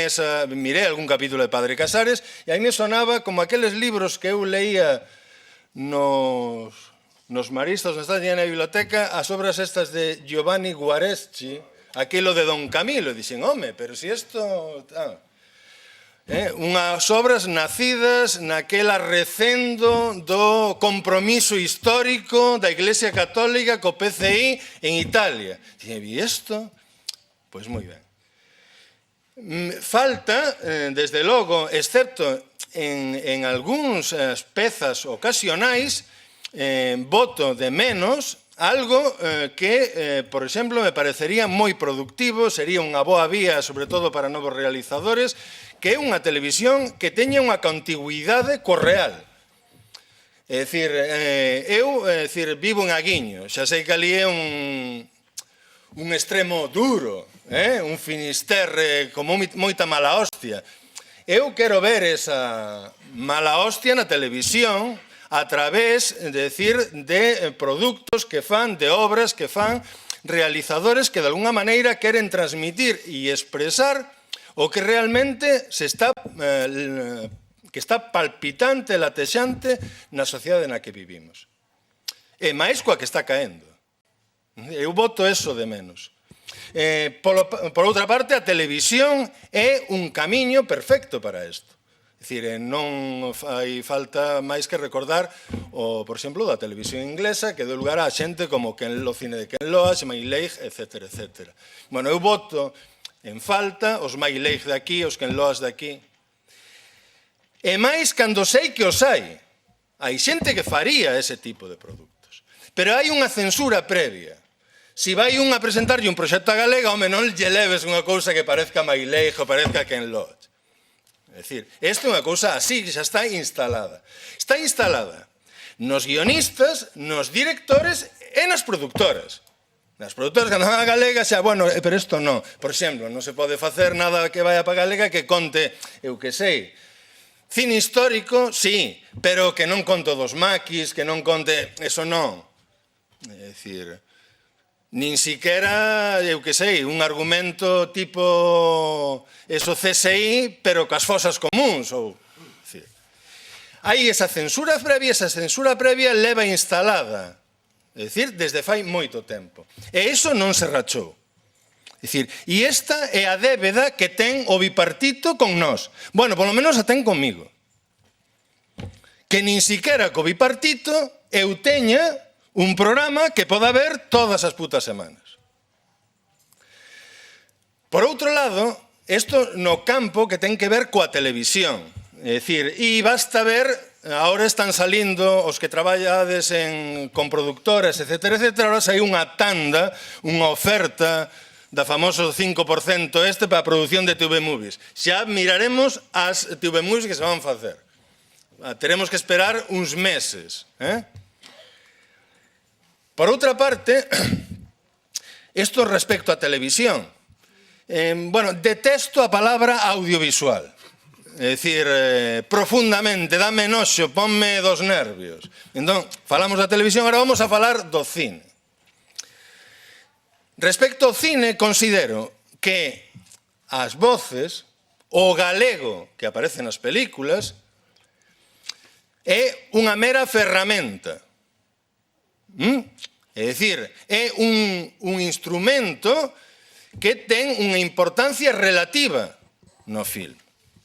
mirei algún capítulo de Padre Casares e a mí me sonaba como aqueles libros que eu leía nos maristas, onde estaban na biblioteca, as obras estas de Giovanni Guareschi, aquilo de Don Camilo. E dixen, home, pero si isto... unhas obras nacidas naquela recendo do compromiso histórico da Iglesia Católica co PCI en Italia. E isto? Pois moi ben. Falta, desde logo, excepto en algúns pezas ocasionais, voto de menos algo que, por exemplo, me parecería moi productivo, sería unha boa vía, sobre todo para novos realizadores, que é unha televisión que teña unha contigüidade co real. É dicir, eu vivo en Aguiño, xa sei que ali é un extremo duro, un Finisterre como moita mala hostia. Eu quero ver esa mala hostia na televisión a través, de produtos que fan, de obras que fan realizadores que de alguna maneira queren transmitir e expresar o que realmente que está palpitante, latexante na sociedade na que vivimos. E máis coa que está caendo. Eu voto eso de menos. Por outra parte, a televisión é un camiño perfecto para isto. É dicir, non fai falta máis que recordar, por exemplo, da televisión inglesa, que deu lugar a xente como o cine de Ken Loach, May Leigh, etc. Bueno, eu voto en falta os May Leigh de aquí, os Ken Loach de aquí. E máis cando sei que os hai. Hai xente que faría ese tipo de produtos. Pero hai unha censura previa. Si vai un a presentarlle un proxecto a galega, home, non lle leves unha cousa que parezca May Leigh ou parezca Ken Loach. É dicir, esta é unha cousa así, que xa está instalada. Está instalada nos guionistas, nos directores e nas productoras. Nas productoras que andan a galega xa, bueno, pero isto non. Por exemplo, non se pode facer nada que vaya para galega que conte, eu que sei, cine histórico, sí, pero que non conte dos maquis, que non conte... Eso non. É dicir, nin siquiera, eu que sei, un argumento tipo eso CSI, pero cas fosas comuns, ou... Hai esa censura previa leva instalada. É dicir, desde fai moito tempo. E iso non se rachou. É dicir, e esta é a débeda que ten o bipartito con nós. Bueno, polo menos a ten comigo. Que que nin siquiera co bipartito eu teña un programa que poda ver todas as putas semanas. Por outro lado, isto no campo que ten que ver coa televisión. É dicir, e basta ver, agora están salindo os que traballades con productoras, etcétera, etcétera, agora sai unha tanda, unha oferta da famoso 5% para a produción de TV Movies. Xa miraremos as TV Movies que se van facer. Teremos que esperar uns meses. Por outra parte, isto respecto á televisión. Detesto a palabra audiovisual. É dicir, profundamente, dame noxo, ponme dos nervios. Entón, falamos da televisión, agora vamos a falar do cine. Respecto ao cine, considero que as voces, o galego que aparece nas películas, é unha mera ferramenta. É dicir, é un instrumento que ten unha importancia relativa no film.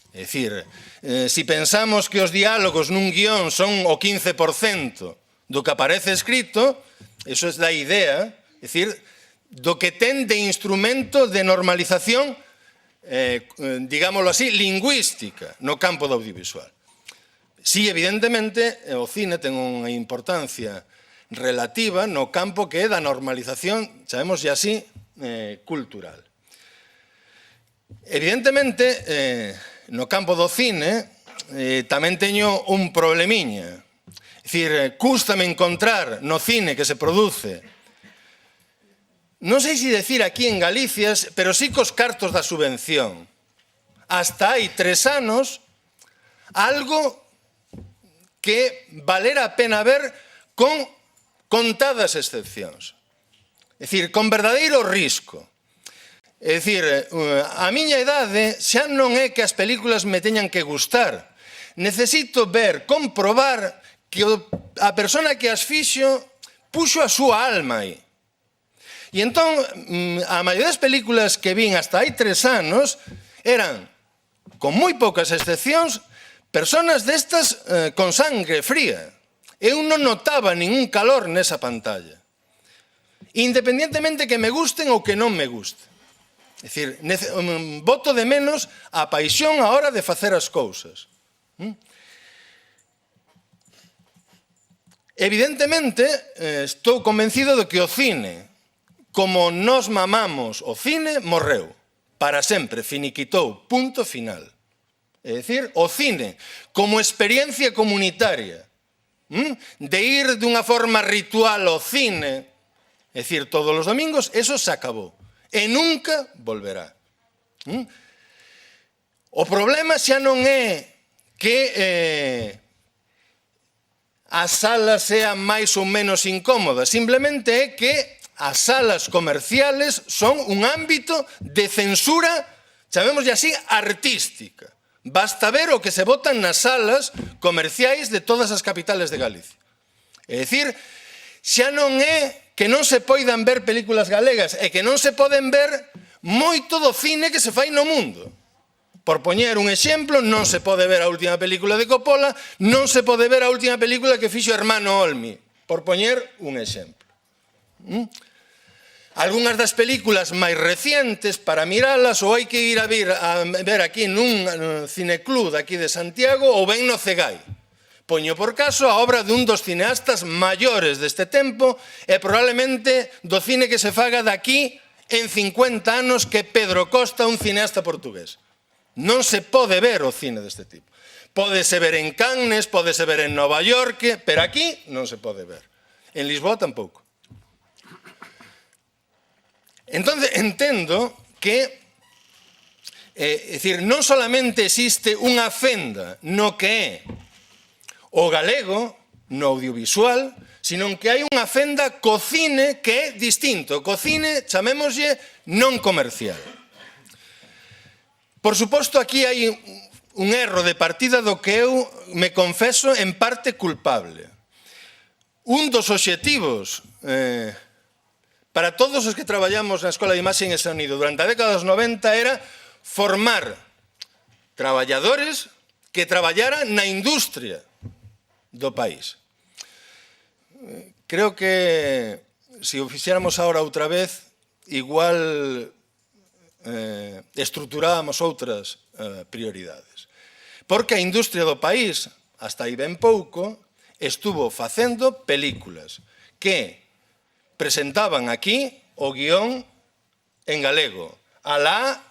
É dicir, se pensamos que os diálogos nun guión son o 15% do que aparece escrito, eso é da idea, é dicir, do que ten de instrumento de normalización, digámoslo así, lingüística no campo do audiovisual. Si, evidentemente, o cine ten unha importancia relativa no campo que é da normalización, chamémoslle así, cultural. Evidentemente, no campo do cine tamén teño un problemiña. É dicir, cústame encontrar no cine que se produce, non sei se decir aquí en Galicia, pero sí cos cartos da subvención. Hasta hai 3 anos, algo que valera a pena ver con contadas excepcións. É dicir, con verdadeiro risco. É dicir, a miña idade xa non é que as películas me teñan que gustar. Necesito ver, comprobar que a persona que as fixo puxo a súa alma aí. E entón, a maioría das películas que vin hasta hai 3 anos eran, con moi poucas excepcións, personas destas con sangre fría. Eu non notaba ningún calor nesa pantalla. Independientemente que me gusten ou que non me gusten. É dicir, boto de menos a paixón a hora de facer as cousas. Evidentemente, estou convencido de que o cine, como nos mamamos o cine, morreu. Para sempre, finiquitou, punto final. É dicir, o cine, como experiencia comunitaria, de ir dunha forma ritual ao cine, é dicir, todos os domingos, eso se acabou. E nunca volverá. O problema xa non é que as salas sean máis ou menos incómodas, simplemente é que as salas comerciales son un ámbito de censura, chamémoslle así, artística. Basta ver o que se votan nas salas comerciais de todas as capitales de Galicia. É dicir, xa non é que non se poidan ver películas galegas, é que non se poden ver moito do cine que se fai no mundo. Por poñer un exemplo, non se pode ver a última película de Coppola, non se pode ver a última película que fixo Hermano Olmi, por poñer un exemplo. Algúnas das películas máis recientes, para miralas, ou hai que ir a ver aquí nun cineclub aquí de Santiago ou ben no Cegai. Poño por caso a obra dun dos cineastas maiores deste tempo e probablemente do cine que se faga daqui en 50 anos, que Pedro Costa, un cineasta portugués. Non se pode ver o cine deste tipo. Pódese ver en Cannes, pódese ver en Nova York, pero aquí non se pode ver. En Lisboa tampouco. Entón, entendo que, é dicir, non solamente existe unha fenda no que é o galego, no audiovisual, sino que hai unha fenda co cine que é distinto, co cine, chamémoslle, non comercial. Por suposto, aquí hai un erro de partida do que eu me confeso en parte culpable. Un dos obxectivos para todos os que traballamos na Escola de Imaxe e Sonido durante a década dos 90 era formar traballadores que traballaran na industria do país. Creo que se o fixéramos ahora outra vez, igual estruturábamos outras prioridades. Porque a industria do país, hasta aí ben pouco, estuvo facendo películas que presentaban aquí o guión en galego, alá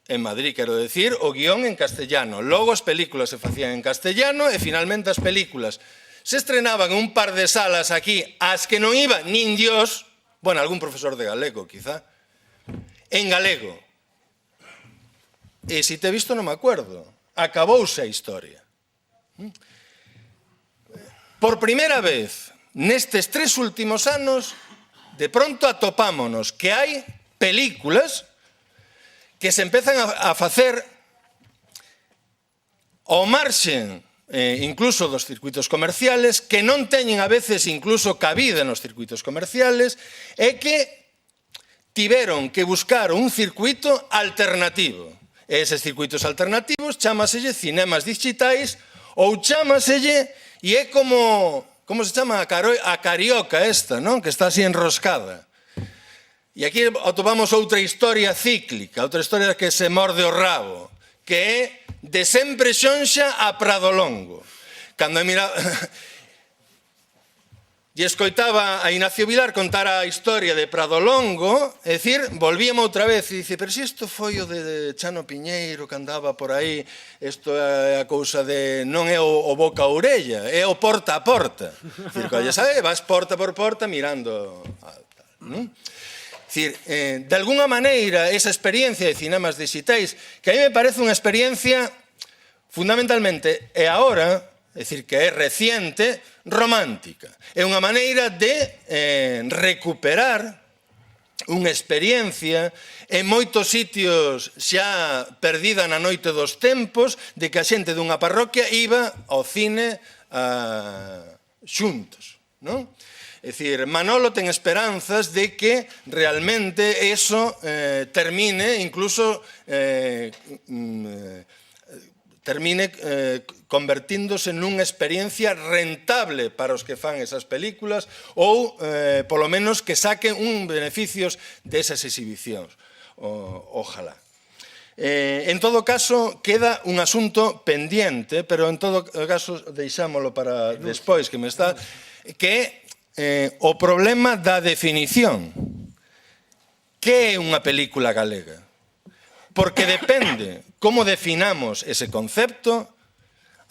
en Madrid, quero decir, o guión en castellano. Logo as películas se facían en castellano e finalmente as películas se estrenaban en un par de salas aquí, as que non iba nin Dios, bueno, algún profesor de galego, quizá, en galego. E se te he visto non me acuerdo. Acabouse a historia. Por primeira vez, nestes 3 últimos anos, de pronto atopámonos que hai películas que se empezan a facer ao marxen incluso dos circuitos comerciales, que non teñen a veces incluso cabida nos circuitos comerciales e que tiveron que buscar un circuito alternativo. E eses circuitos alternativos chámaselle cinemas digitais ou chámaselle, e é como se chama a carioca esta, non? Que está así enroscada. E aquí atopamos outra historia cíclica, outra historia que se morde o rabo, que é de sempre xonxa a Pradolongo. Cando mira... E escoitaba a Ignacio Vilar contar a historia de Pradolongo, é dicir, volvíamos outra vez e dice, pero se isto foi o de Chano Piñeiro que andaba por aí, isto é a cousa de, non é o boca a orella, é o porta a porta. Dicir, colle, sabe, vas porta por porta mirando... Dicir, de alguna maneira, esa experiencia de cinemas digitais, que a mí me parece unha experiencia fundamentalmente, e agora, é dicir, que é reciente, romántica. É unha maneira de recuperar unha experiencia en moitos sitios xa perdida na noite dos tempos de que a xente dunha parroquia iba ao cine xuntos, non? É dicir, Manolo ten esperanzas de que realmente eso termine, incluso termine convertíndose nunha experiencia rentable para os que fan esas películas ou, polo menos, que saquen un beneficios desas exhibicións. Ojalá. En todo caso, queda un asunto pendiente, pero en todo caso deixámolo para despois, que me está, que é o problema da definición. Que é unha película galega? Porque depende como definamos ese concepto,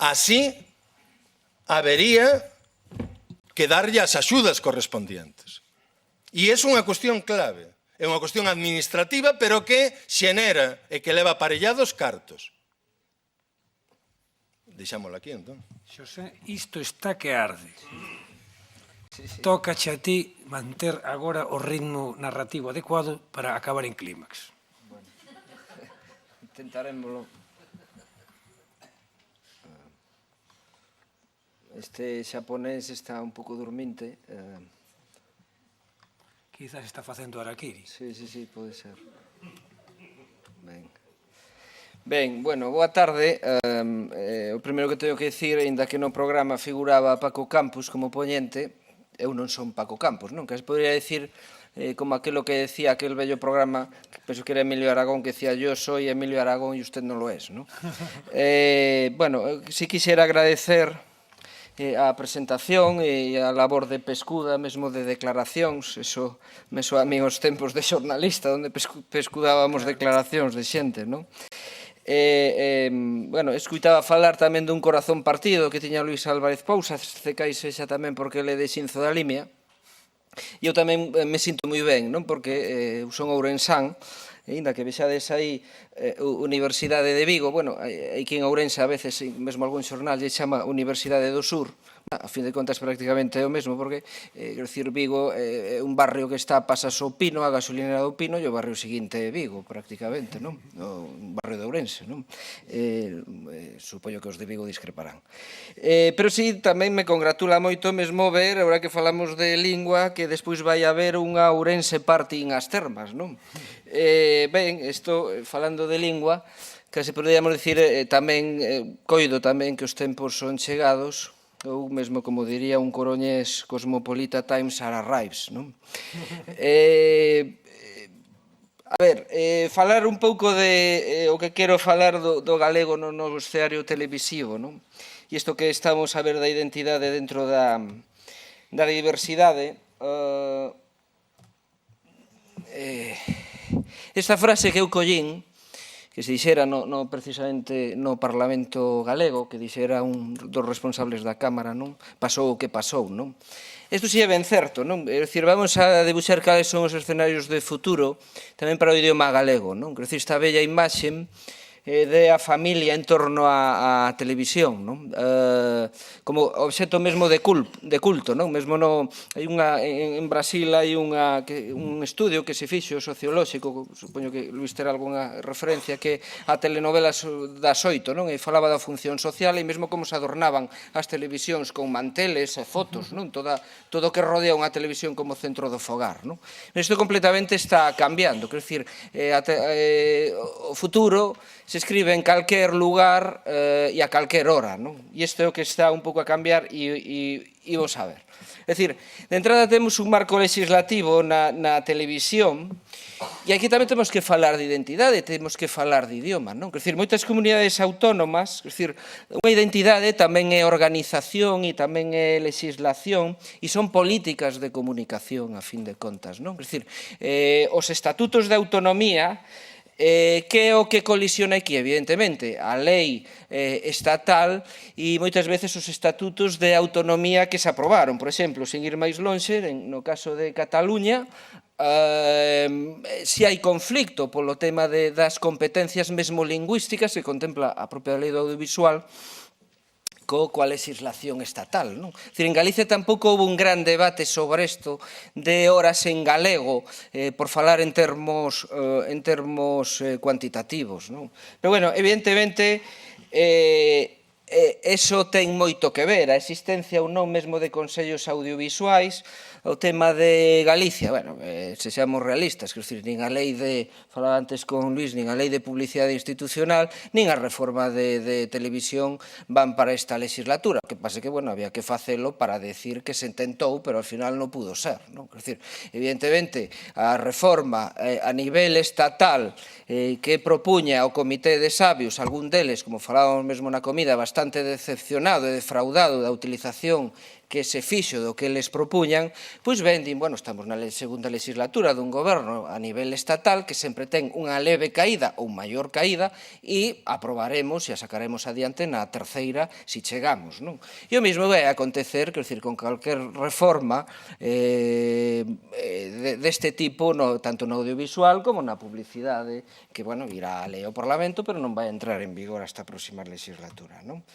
así habería que darlle as axudas correspondientes. E é unha cuestión clave, é unha cuestión administrativa, pero que xenera e que leva aparellados cartos. Deixámoslo aquí, entón. Xosé, isto está que arde. Tócache a ti manter agora o ritmo narrativo adecuado para acabar en clímax. Intentaremoslo. Este xaponés está un pouco dorminte. Quizás está facendo harakiri. Sí, pode ser. Ben, bueno, boa tarde. O primeiro que teño que dicir, ainda que no programa figuraba Paco Campos como poñente, eu non son Paco Campos, non? Que se podría dicir como aquilo que decía aquel bello programa, que penso que era Emilio Aragón, que decía yo soy Emilio Aragón y usted no lo es, ¿no? Bueno, si quisiera agradecer a presentación e a labor de pescuda, mesmo de declaracións, eso me soa a mí os tempos de xornalista, onde pescudábamos declaracións de xente, non? Bueno, escuitaba falar tamén dun corazón partido que tiña Luis Álvarez Pousa, se caixe xa tamén porque ele é de Xinzo da Limia. E eu tamén me sinto moi ben, non? Porque eu son ourensán, ainda que vexades aí Universidade de Vigo, bueno, hai que en Ourense a veces, mesmo algún xornal lle chama Universidade do Sur, a fin de contas prácticamente é o mesmo, porque, quero dicir, Vigo é un barrio que está, pasas o Pino, a gasolinera do Pino, e o barrio seguinte é Vigo, prácticamente, non? Un barrio de Ourense, non? Supoño que os de Vigo discreparán. Pero sí, tamén me congratula moito mesmo ver, agora que falamos de lingua, que despois vai haber unha Ourense Party as Termas, non? Ben, isto, falando de lingua, case poderíamos dicir tamén, coido tamén que os tempos son chegados, ou mesmo, como diría un coruñés cosmopolita, times are arrives, non? A ver, falar un pouco de o que quero falar do galego no novo escenario televisivo, non? E isto que estamos a ver da identidade dentro da diversidade, esta frase que eu collín, que se dixera precisamente no Parlamento galego, que dixera un dos responsables da Cámara, non? Pasou o que pasou, non? Isto si é ben certo, non? É dicir, vamos a debuxar cales son os escenarios de futuro tamén para o idioma galego, non? Quer dicir, esta bella imaxe de a familia en torno á televisión, non? Como obxecto mesmo de culto, non? Mesmo en Brasil hai un estudio que se fixo sociolóxico, supoño que Luís terá algunha referencia, que a telenovelas das 8, non? E falaba da función social e mesmo como se adornaban as televisións con manteles e fotos, non? Todo o que rodea unha televisión como centro do fogar, non? Isto completamente está cambiando, quer dicir, o futuro se escribe en calquer lugar e a calquer hora, non? E isto é o que está un pouco a cambiar e vos a ver. É dicir, de entrada temos un marco legislativo na televisión e aquí tamén temos que falar de identidade, temos que falar de idioma, non? Quer dicir, moitas comunidades autónomas, quer dicir, unha identidade tamén é organización e tamén é legislación e son políticas de comunicación, a fin de contas, non? Quer dicir, os estatutos de autonomía, que é o que colisiona aquí, evidentemente, a lei estatal e moitas veces os estatutos de autonomía que se aprobaron. Por exemplo, sen ir máis lonxe, no caso de Cataluña, se hai conflicto polo tema das competencias mesmo lingüísticas que contempla a propia lei do audiovisual coa legislación estatal, non? En Galicia tampouco houve un gran debate sobre isto de horas en galego, por falar en termos cuantitativos, non? Pero, bueno, evidentemente, eso ten moito que ver, a existencia ou non mesmo de consellos audiovisuais. O tema de Galicia, bueno, se seamos realistas, quer dizer, nin a lei de, falaba antes con Luís, nin a lei de publicidade institucional, nin a reforma de televisión van para esta legislatura. O que pasa que, bueno, había que facelo para decir que se intentou, pero ao final non pudo ser, non? Quer dizer, evidentemente, a reforma a nivel estatal que propuña o Comité de Sabios, algún deles, como falábamos mesmo na comida, bastante decepcionado e defraudado da utilización que se fixo do que eles propuñan, pois ben, din, bueno, estamos na segunda legislatura dun goberno a nivel estatal que sempre ten unha leve caída ou maior caída e aprobaremos e a sacaremos adiante na terceira se chegamos, non? E o mesmo vai acontecer, quer dizer, con calquer reforma deste tipo, tanto no audiovisual como na publicidade, que, bueno, irá a lei ao Parlamento, pero non vai entrar en vigor hasta a próxima legislatura, non?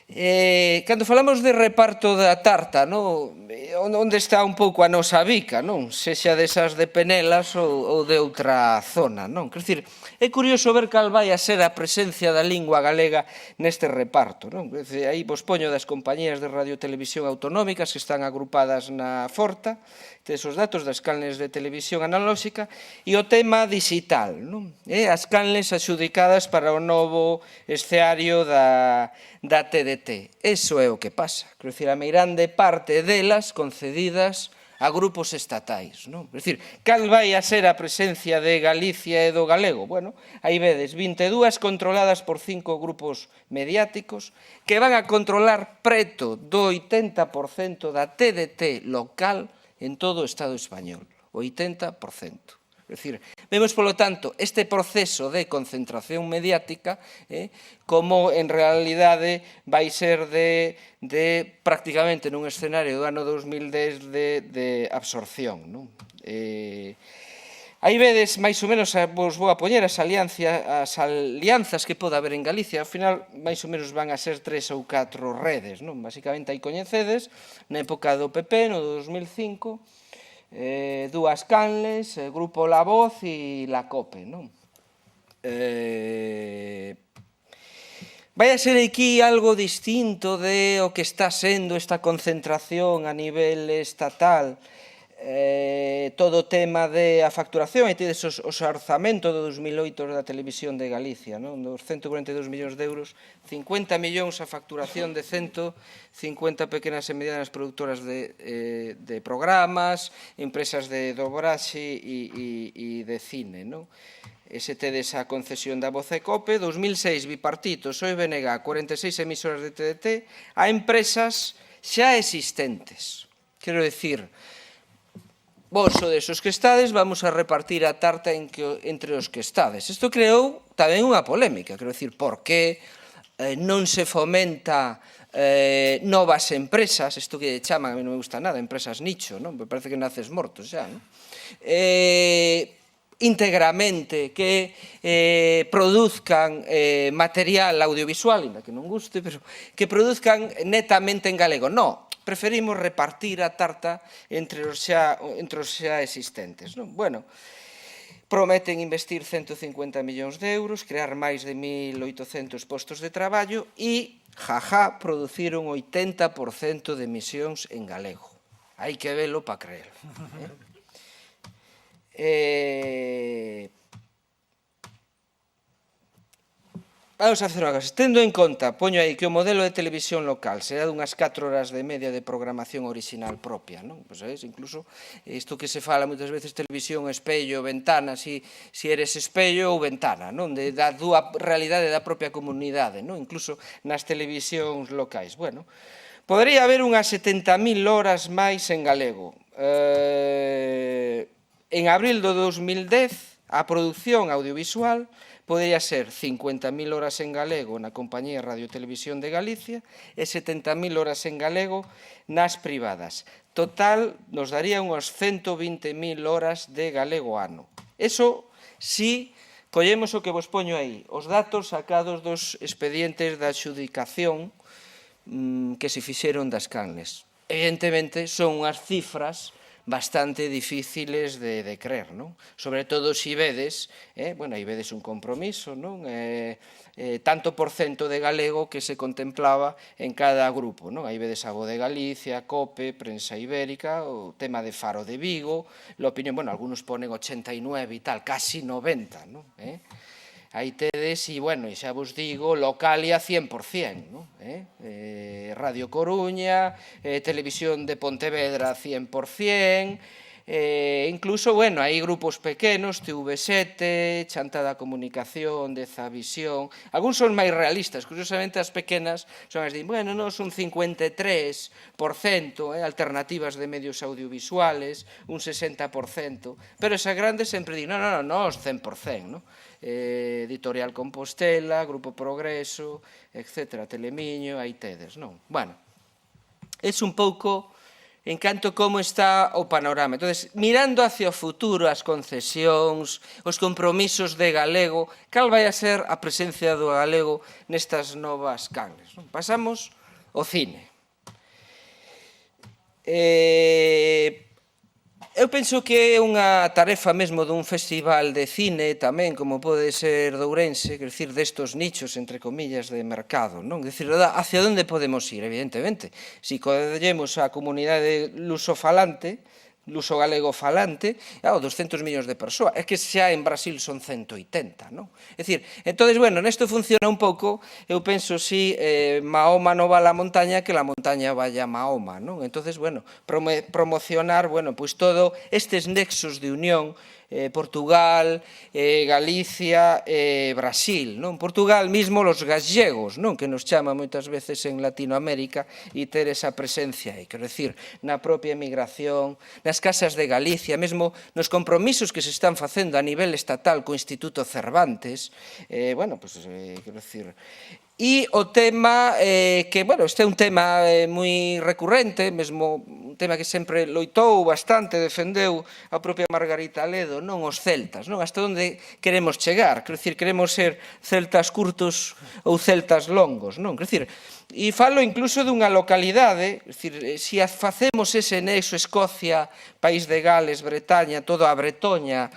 Cando falamos de reparto da tarta, onde está un pouco a nosa bica, sexa desas de Penelas ou de outra zona, non? Quer dicir, é curioso ver cal vai a ser a presencia da lingua galega neste reparto, non? Aí vos poño das compañías de radio e televisión autonómicas que están agrupadas na Forta, tedes os datos das canles de televisión analóxica e o tema digital, non? As canles axudicadas para o novo escenario da TDT. Eso é o que pasa. Quero dicir, a meirande parte delas concedidas a grupos estatais, non? É dicir, cal vai a ser a presencia de Galicia e do galego? Bueno, aí vedes 22 controladas por 5 grupos mediáticos que van a controlar preto do 80% da TDT local en todo o Estado español. 80%. É dicir, vemos, polo tanto, este proceso de concentración mediática como, en realidade, vai ser de prácticamente nun escenario do ano 2010 de absorción, non? Aí vedes, máis ou menos, vos vou a poñer as alianzas que pode haber en Galicia. Ao final, máis ou menos, van a ser 3 ou 4 redes, non? Basicamente, aí coñecedes, na época do PP, no 2005, dúas canles, Grupo La Voz e La Cope, non? Vai a ser aquí algo distinto de o que está sendo esta concentración a nivel estatal todo o tema da facturación, e tedes os orzamentos do 2008 da Televisión de Galicia, dos 142 millóns de euros, 50 millóns a facturación de 150 pequenas e medianas productoras de programas, empresas de dobraxe e de cine. Ese tedes a concesión da Voz e Cope, 2006 bipartito, PSOE e BNG, 46 emisoras de TDT, a empresas xa existentes. Quero dicir, vos sodes os que estades, vamos a repartir a tarta entre os que estades. Isto creou tamén unha polémica, quero dicir, por que non se fomenta novas empresas, isto que chaman, a mí non me gusta nada, empresas nicho, me parece que naces morto xa, íntegramente, que produzcan material audiovisual, ainda que non guste, pero que produzcan netamente en galego. Non, preferimos repartir a tarta entre os xa existentes. Bueno, prometen investir 150 millóns de euros, crear máis de 1.800 postos de traballo e, producir un 80% de emisións en galego. Hai que velo para creer. Vamos a facer unha cosa, tendo en conta, poño aí que o modelo de televisión local será dunhas 4 horas de media de programación original propia, incluso isto que se fala moitas veces, televisión, espello, ventana, si eres espello ou ventana, da dúa realidade da propia comunidade, incluso nas televisións locais. Bueno, podería haber unhas 70.000 horas máis en galego. En abril do 2010, a produción audiovisual podería ser 50.000 horas en galego na Compañía Radio Televisión de Galicia e 70.000 horas en galego nas privadas. Total, nos daría unhas 120.000 horas de galego ano. Eso, si collemos o que vos poño aí, os datos sacados dos expedientes da adxudicación que se fixeron das canles. Evidentemente, son unhas cifras bastante difíciles de creer, sobre todo se vedes, aí vedes un compromiso, tanto por cento de galego que se contemplaba en cada grupo, aí vedes a Voz de Galicia, Cope, Prensa Ibérica, o tema de Faro de Vigo, la opinión, algunos ponen 89 e tal, casi 90, aí tedes, e xa vos digo, Localia 100%, Radio Coruña, Televisión de Pontevedra 100%, incluso, hai grupos pequenos, TV7, Chantada Comunicación, Dezavisión, algúns son máis realistas, curiosamente as pequenas son as son 53%, alternativas de medios audiovisuales, un 60%, pero esas grandes sempre din, os 100%, Editorial Compostela, Grupo Progreso, etc. Telemiño, aí tedes, Bueno, é un pouco en canto como está o panorama. Entón, mirando hacia o futuro, as concesións, os compromisos de galego, cal vai a ser a presencia do galego nestas novas canles? Pasamos ao cine. Eu penso que é unha tarefa mesmo dun festival de cine tamén, como pode ser de Ourense, quer dicir, destos nichos, entre comillas, de mercado, Quer dicir, hacia onde podemos ir, evidentemente. Se collemos a comunidade lusofalante, luso galego falante, 200 millóns de persoas. É que xa en Brasil son 180, É dicir, entón, nesto funciona un pouco, eu penso, si Mahoma non va a la montaña, que la montaña vaya a Mahoma, Entón, promocionar, pois todo estes nexos de unión, Portugal, Galicia, Brasil. En Portugal mismo los gallegos, que nos chama moitas veces en Latinoamérica, e ter esa presencia aí, quero dicir, na propia emigración, nas casas de Galicia, mesmo nos compromisos que se están facendo a nivel estatal co Instituto Cervantes, quero dicir. E o tema, que, este é un tema moi recurrente, mesmo un tema que sempre loitou bastante, defendeu a propia Margarita Ledo, os celtas, hasta onde queremos chegar, quero dicir, queremos ser celtas curtos ou celtas longos, quero dicir, e falo incluso dunha localidade, quero dicir, se facemos ese nexo Escocia, País de Gales, Bretaña, toda a Bretoña,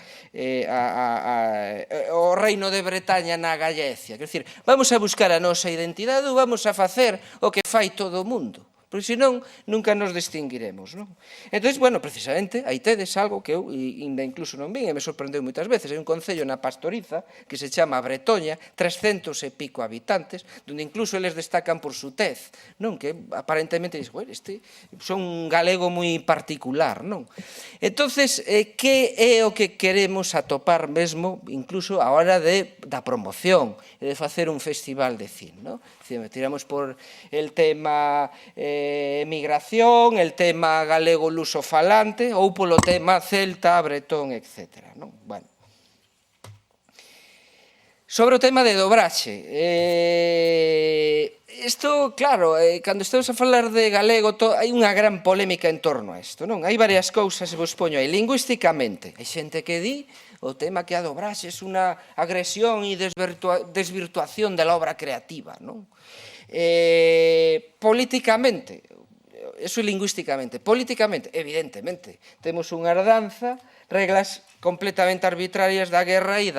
o reino de Bretaña na Galicia, quero dicir, vamos a buscar a nosa identidade ou vamos a facer o que fai todo o mundo? porque senón nunca nos distinguiremos, non? Entón, bueno, precisamente, aí tedes algo que eu incluso non vin e me sorprendeu moitas veces. Hai un concello na Pastoriza que se chama Bretoña, 300 e pico habitantes, donde incluso eles destacan por su tez, non? Que aparentemente, bueno, este son un galego moi particular, non? Entonces, que é o que queremos atopar mesmo, incluso a hora da promoción e de facer un festival de cine, non? Tiramos por el tema migración, el tema galego lusofalante ou polo tema celta, bretón, etc. Bueno. Sobre o tema de dobraxe, isto, claro, cando estamos a falar de galego, hai unha gran polémica en torno a isto, non? Hai varias cousas, vos poño aí, lingüísticamente. Hai xente que di o tema que a dobraxe é unha agresión e desvirtuación da obra creativa, non? Políticamente, eso lingüísticamente, políticamente, evidentemente, temos unha herdanza, reglas completamente arbitrarias da guerra e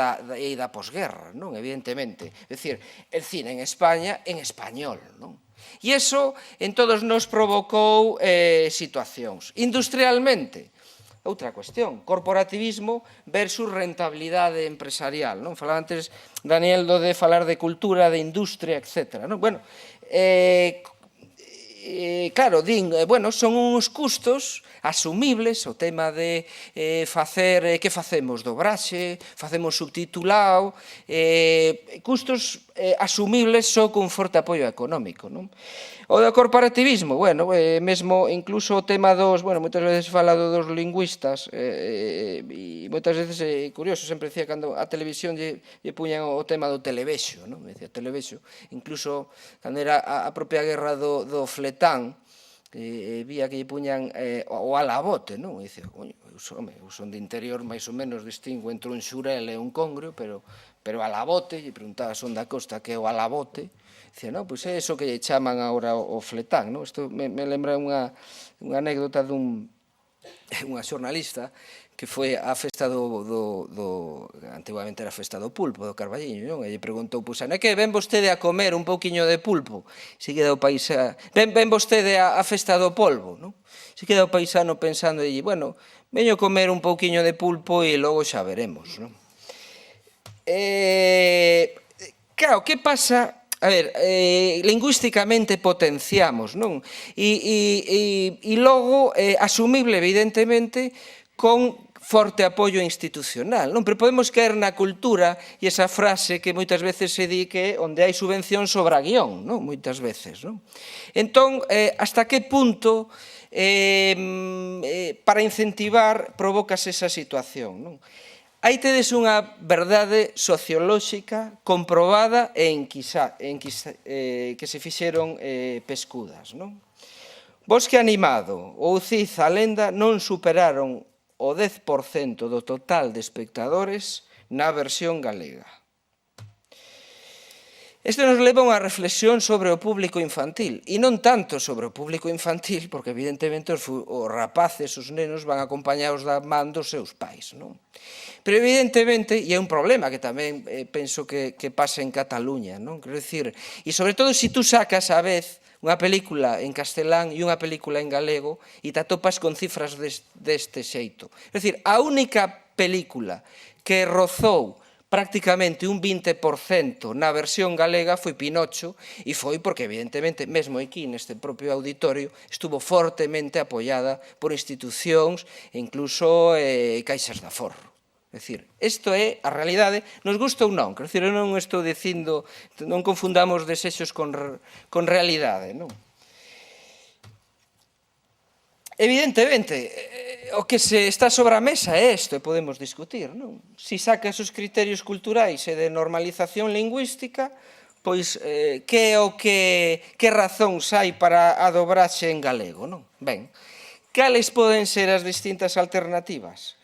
da posguerra, non? Evidentemente. É dicir, el cine en España en español, non? E iso en todos nos provocou situacións. Industrialmente, outra cuestión, corporativismo versus rentabilidade empresarial, non? Falaba antes, Daniel, de falar de cultura, de industria, etc. Bueno, claro, din, bueno, son uns custos asumibles, o tema de facer, que facemos, dobraxe, facemos subtitulado, custos asumibles só con forte apoio económico, non? O do corporativismo, bueno, mesmo incluso o tema dos, bueno, moitas veces falado dos lingüistas, e moitas veces, curioso, sempre dicía, cando a televisión lle puñan o tema do televexo, non? Dicía, televexo, incluso cando era a propia guerra do fletán, vía que lle puñan o alabote, non? E dicía, eu son de interior, máis ou menos distingo entre un xurel e un congrio, pero alabote, lle preguntaba son da costa que é o alabote, dicía, non, pois é eso que lle chaman agora o fletán, non? Isto me lembra unha anécdota dunha xornalista que foi á festa antiguamente era a festa do pulpo, do Carballiño, non? E lle preguntou, pois, que ven vostede a comer un pouquiño de pulpo? Se queda o paisano, ven vostede a festa do polvo, non? Se queda o paisano pensando, e bueno, veño comer un pouquiño de pulpo e logo xa veremos, non? Claro, que pasa? A ver, lingüísticamente potenciamos, non? E logo, asumible, evidentemente, con forte apoio institucional, non? Pero podemos caer na cultura e esa frase que moitas veces se di que onde hai subvención sobra guión, non? Moitas veces, non? Entón, hasta que punto para incentivar provocas esa situación, non? Aí tedes unha verdade sociolóxica comprobada e que se fixeron pescudas, non? Bosque Animado ou Cid a Lenda non superaron o 10% do total de espectadores na versión galega. Isto nos leva a unha reflexión sobre o público infantil, e non tanto sobre o público infantil, porque evidentemente os rapaces, os nenos, van acompañados da man dos seus pais, non? Pero evidentemente, e é un problema que tamén penso que pasa en Cataluña, non? Quero dicir, e sobre todo se tú sacas a vez unha película en castelán e unha película en galego e te atopas con cifras deste xeito. É dicir, a única película que rozou prácticamente un 20% na versión galega foi Pinocho, e foi porque, evidentemente, mesmo aquí neste propio auditorio, estuvo fortemente apoiada por institucións e incluso caixas de aforro. É dicir, isto é a realidade, nos gusta ou non, quero dicir, eu non estou dicindo, non confundamos desexos con realidade, non? Evidentemente, o que se está sobre a mesa é isto, e podemos discutir, non? Se sacas os criterios culturais e de normalización lingüística, pois, que razóns hai para a dobraxe en galego, non? Ben, cales poden ser as distintas alternativas?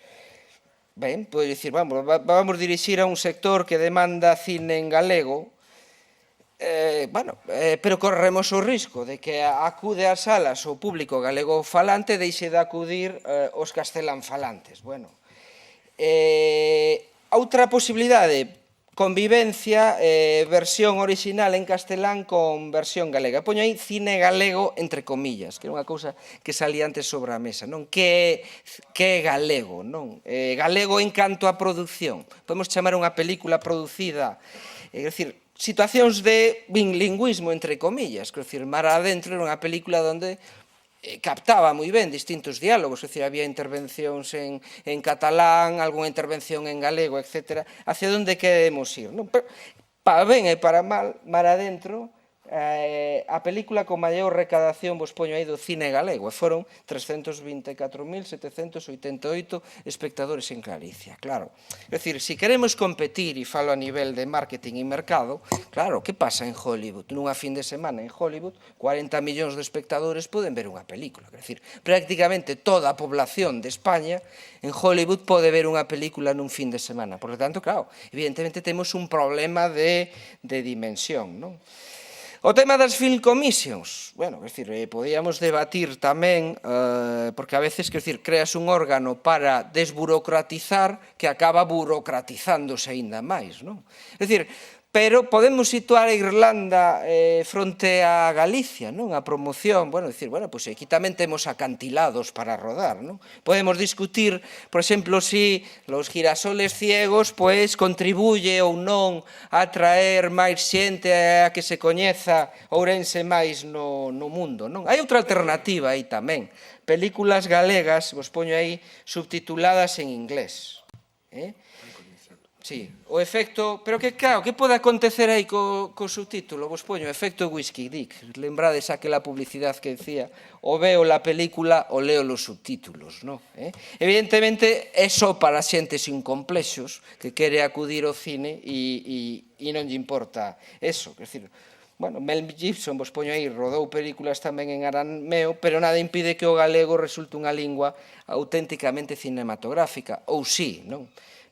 Ben, podes dicir, vamos dirixir a un sector que demanda cine en galego, pero corremos o risco de que acude ás salas o público galego falante deixe de acudir os castelán falantes. Bueno, outra posibilidade, convivencia, versión original en castelán con versión galega. Poño aí cine galego entre comillas, que é unha cousa que salía antes sobre a mesa, non? Que é galego, non? Galego en canto a produción. Podemos chamar unha película producida, é dicir, situacións de bilingüismo entre comillas, que é dicir, Mar Adentro era unha película onde captaba moi ben distintos diálogos, é dicir, había intervencións en catalán, algunha intervención en galego, etc. Hacia onde queremos ir, non? Para ben e para mal, Mar Adentro, a película con maior recadación, vos poño aí, do cine galego, e foron 324.788 espectadores en Galicia, claro. É dicir, se queremos competir, e falo a nivel de marketing e mercado, claro, que pasa en Hollywood? Nunha fin de semana en Hollywood, 40 millóns de espectadores poden ver unha película. É dicir, prácticamente toda a población de España en Hollywood pode ver unha película nun fin de semana. Por lo tanto, claro, evidentemente temos un problema de dimensión, non? O tema das film commissions, bueno, é dicir, podíamos debatir tamén, porque a veces, quer dicir, creas un órgano para desburocratizar que acaba burocratizándose aínda máis, non? É dicir, pero podemos situar a Irlanda fronte a Galicia, non? A promoción, bueno, dicir, bueno, pois aquí tamén temos acantilados para rodar, non? Podemos discutir, por exemplo, si los girasoles ciegos, pois, contribuye ou non a traer máis xente a que se coñeza Ourense máis no mundo, non? Hai outra alternativa aí tamén, películas galegas, vos poño aí, subtituladas en inglés, Sí, o efecto, pero que claro, que pode acontecer aí co subtítulo? Vos poño, efecto whisky dick, lembrades aquela publicidade que decía o veo la película o leo los subtítulos, non? Evidentemente, é só para xente sin complexos que quere acudir ao cine e non lle importa eso, quer dizer, bueno, Mel Gibson, vos poño aí, rodou películas tamén en arameo, pero nada impide que o galego resulte unha lingua auténticamente cinematográfica, ou sí, non?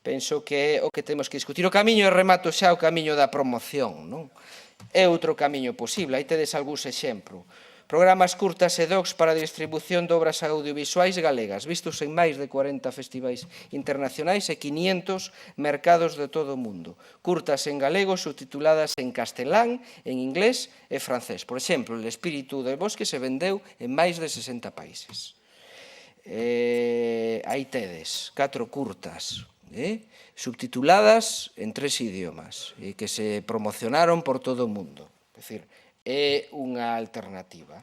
Penso que é o que temos que discutir. O camiño, e remato xa, o camiño da promoción, non? É outro camiño posible, aí tedes algúns exemplos. Programas curtas e docs para a distribución de obras audiovisuais galegas, vistos en máis de 40 festivais internacionais e 500 mercados de todo o mundo. Curtas en galego subtituladas en castelán, en inglés e francés. Por exemplo, El espírito del bosque se vendeu en máis de 60 países. Aí tedes 4 curtas, subtituladas en 3 idiomas e que se promocionaron por todo o mundo. É dicir, é unha alternativa.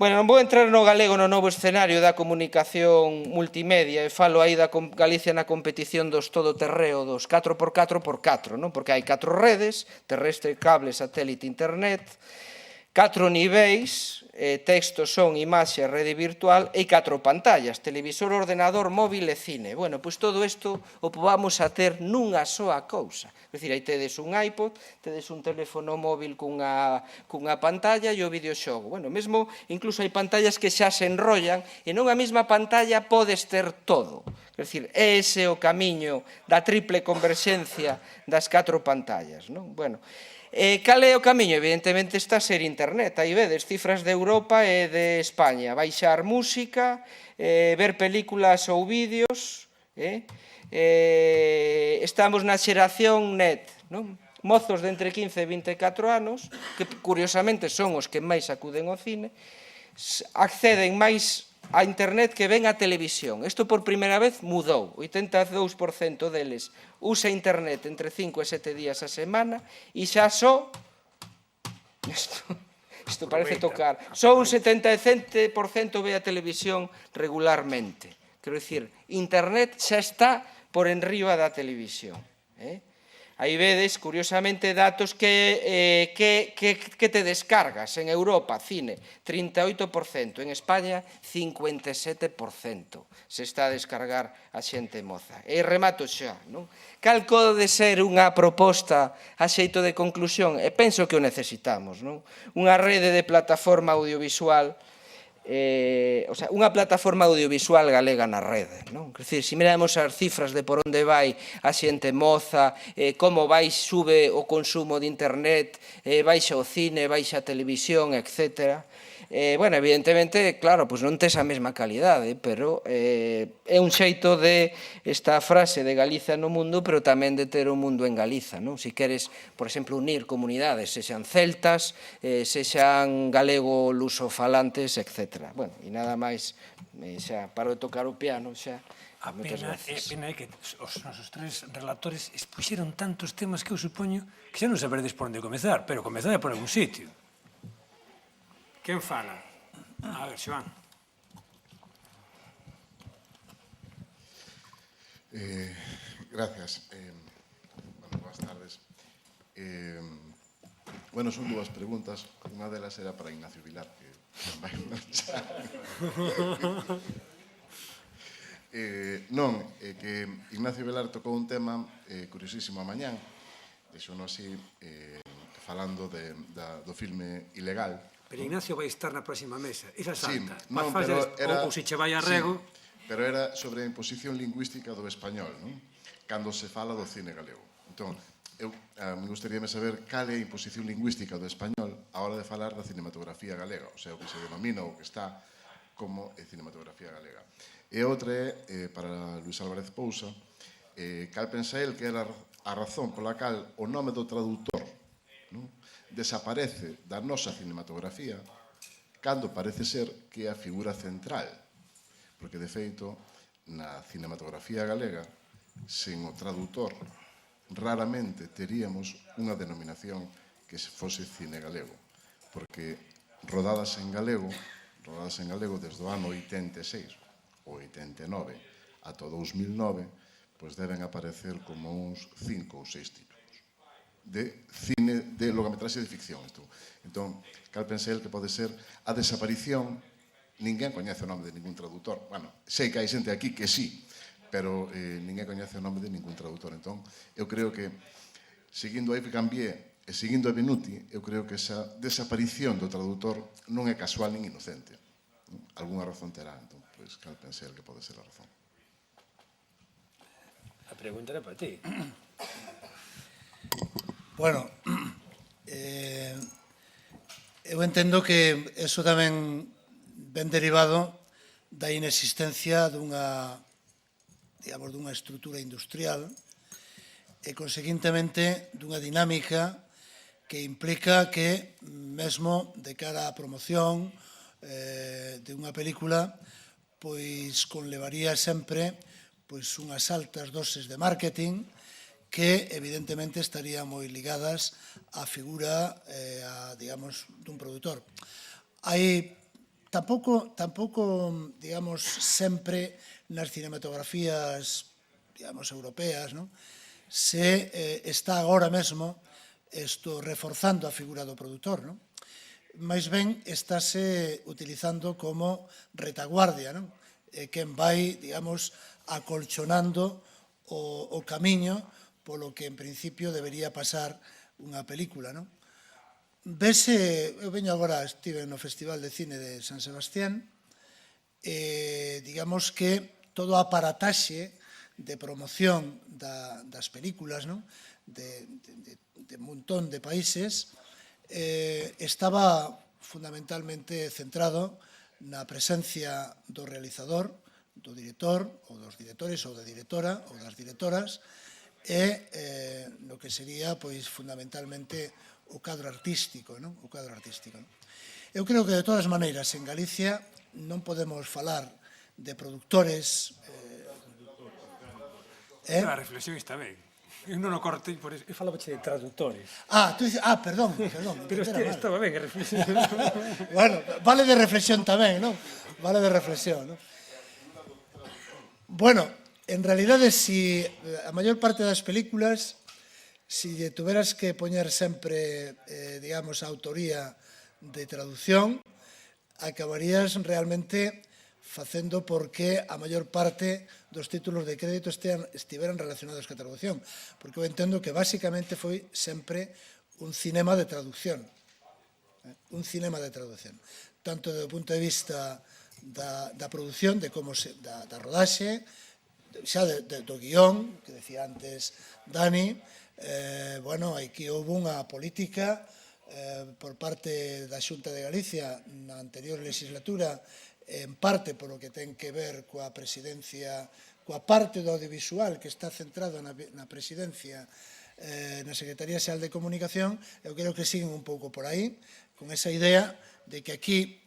Bueno, non vou entrar no galego no novo escenario da comunicación multimedia e falo aí da Galicia na competición dos todoterreo dos 4x4x4, non? Porque hai 4 redes, terrestre, cable, satélite, internet, 4 niveis, texto, son, imaxe, rede virtual e 4 pantallas, televisor, ordenador, móvil e cine. Bueno, pois todo isto o vamos a ter nunha soa cousa. É dicir, aí tedes un iPod, tedes un teléfono móvil cunha pantalla e o videoxogo. Bueno, mesmo, incluso hai pantallas que xa se enrollan e nunha mesma pantalla podes ter todo. É dicir, ese é o camiño da triple converxencia das 4 pantallas, non? Bueno, cal é o camiño? Evidentemente está a ser internet. Aí vedes cifras de Europa e de España. Baixar música, ver películas ou vídeos. Estamos na xeración net, non? Mozos de entre 15 e 24 anos, que curiosamente son os que máis acuden ao cine, acceden máis a internet que ven a televisión. Isto por primeira vez mudou. 82% deles usa internet entre 5 e 7 días a semana e xa só... Isto parece tocar. Só un 77% ve a televisión regularmente. Quero dicir, internet xa está por enriba da televisión. Aí vedes, curiosamente, datos que te descargas. En Europa, cine, 38%. En España, 57% se está a descargar a xente moza. E remato xa, non? Cal pode ser unha proposta a xeito de conclusión? E penso que o necesitamos, non? Unha rede de plataforma audiovisual, unha plataforma audiovisual galega na rede, non? Quer dizer, se miramos as cifras de por onde vai a xente moza, como sube o consumo de internet, baixa o cine, baixa a televisión, etc. Bueno, evidentemente, claro, pois non tes a mesma calidade, pero é un xeito de esta frase de Galiza no mundo, pero tamén de ter o mundo en Galiza, non? Si queres, por exemplo, unir comunidades, sexan celtas, sexan galego-lusofalantes, etc. Bueno, e nada máis, xa paro de tocar o piano, xa. A Moitas gracias. pena é que os nosos tres relatores expuxeron tantos temas que eu supoño que xa non saberedes por onde comezar, pero comezade por algún sitio. Quen fala? A ver, Xoán. Gracias. Bueno, boas tardes. Bueno, son dúas preguntas. Unha delas era para Ignacio Vilar, que vai marchar. Non, que Ignacio Vilar tocou un tema curiosísimo a mañán, deixo-no así, falando do filme Ilegal. Pero Ignacio vai estar na próxima mesa. Esa Sí, salta. non, pero era... Ou se che vai a rego... Sí, pero era sobre a imposición lingüística do español, non? Cando se fala do cine galego. Entón, eu me gustaríame saber cal é a imposición lingüística do español a hora de falar da cinematografía galega, o sea, o que se denomina o que está como cinematografía galega. E outra é, para Luís Álvarez Pousa, cal pensa el que era a razón pola cal o nome do traductor, non, desaparece da nosa cinematografía cando parece ser que é a figura central, porque de feito na cinematografía galega sen o traductor raramente teríamos unha denominación que fose cine galego, porque rodadas en galego desde o ano 86 ou 89 ata o 2009, pois deben aparecer como uns 5 ou 6 títulos de cine, de longametraxe de ficción. Entón, cal pensei el que pode ser a desaparición, ninguén coñece o nome de ningún traductor. Bueno, sei que hai xente aquí que sí, pero ninguén coñece o nome de ningún traductor. Entón, eu creo que, seguindo a Yves Gambier e seguindo a Benuti, eu creo que esa desaparición do traductor non é casual nin inocente. Algúna razón terá. Entón, pois, cal pensei el que pode ser a razón. A pregunta era para ti. Bueno, eu entendo que eso tamén ven derivado da inexistencia dunha estrutura industrial e, conseguintemente, dunha dinámica que implica que, mesmo de cara á promoción de unha película, pois conlevaría sempre unhas altas doses de marketing que evidentemente estarían moi ligadas á figura dun produtor. Tampouco, digamos, sempre nas cinematografías, digamos, europeas, se está agora mesmo reforzando a figura do produtor, máis ben estáse utilizando como retaguardia, quen vai, digamos, acolchonando o camiño polo que en principio debería pasar unha película, non? Vese, eu veño agora, estive no Festival de Cine de San Sebastián, e digamos que todo o aparataxe de promoción das películas, non? De un montón de países, estaba fundamentalmente centrado na presencia do realizador, do director, ou dos directores, ou da directora, ou das directoras, e no que sería, pois, fundamentalmente o cadro artístico, non? O cadro artístico. Eu creo que, de todas maneiras, en Galicia non podemos falar de productores... A reflexión está ben. Eu non o cortei, por eso. Eu falaba de traductores. Tú dices... perdón. Pero estaba ben a reflexión. Bueno, vale de reflexión tamén, non? Vale de reflexión, non? Bueno, en realidade, si a maior parte das películas, si lle tuveras que poñer sempre, digamos, a autoría de traducción, acabarías realmente facendo porque a maior parte dos títulos de crédito estiveran relacionados ca traducción, porque eu entendo que basicamente foi sempre un cinema de traducción, tanto do punto de vista da produción, de como da rodaxe, xa do guión, que decía antes Dani. Bueno, aquí houve unha política por parte da Xunta de Galicia na anterior legislatura, en parte polo que ten que ver coa presidencia, coa parte do audiovisual que está centrado na presidencia na Secretaría Xeral de Comunicación. Eu creo que siguen un pouco por aí, con esa idea de que aquí,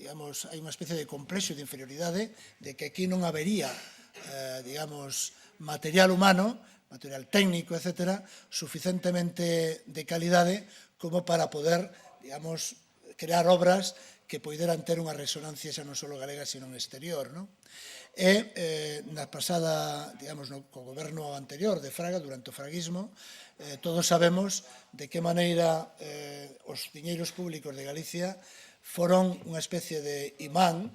digamos, hai unha especie de complexo de inferioridade, de que aquí non habería, digamos, material humano, material técnico, etc., suficientemente de calidade como para poder, digamos, crear obras que poideran ter unha resonancia xa non só galega, sino en exterior, non? E na pasada, digamos, co goberno anterior de Fraga, durante o fraguismo, todos sabemos de que maneira os diñeiros públicos de Galicia foron unha especie de imán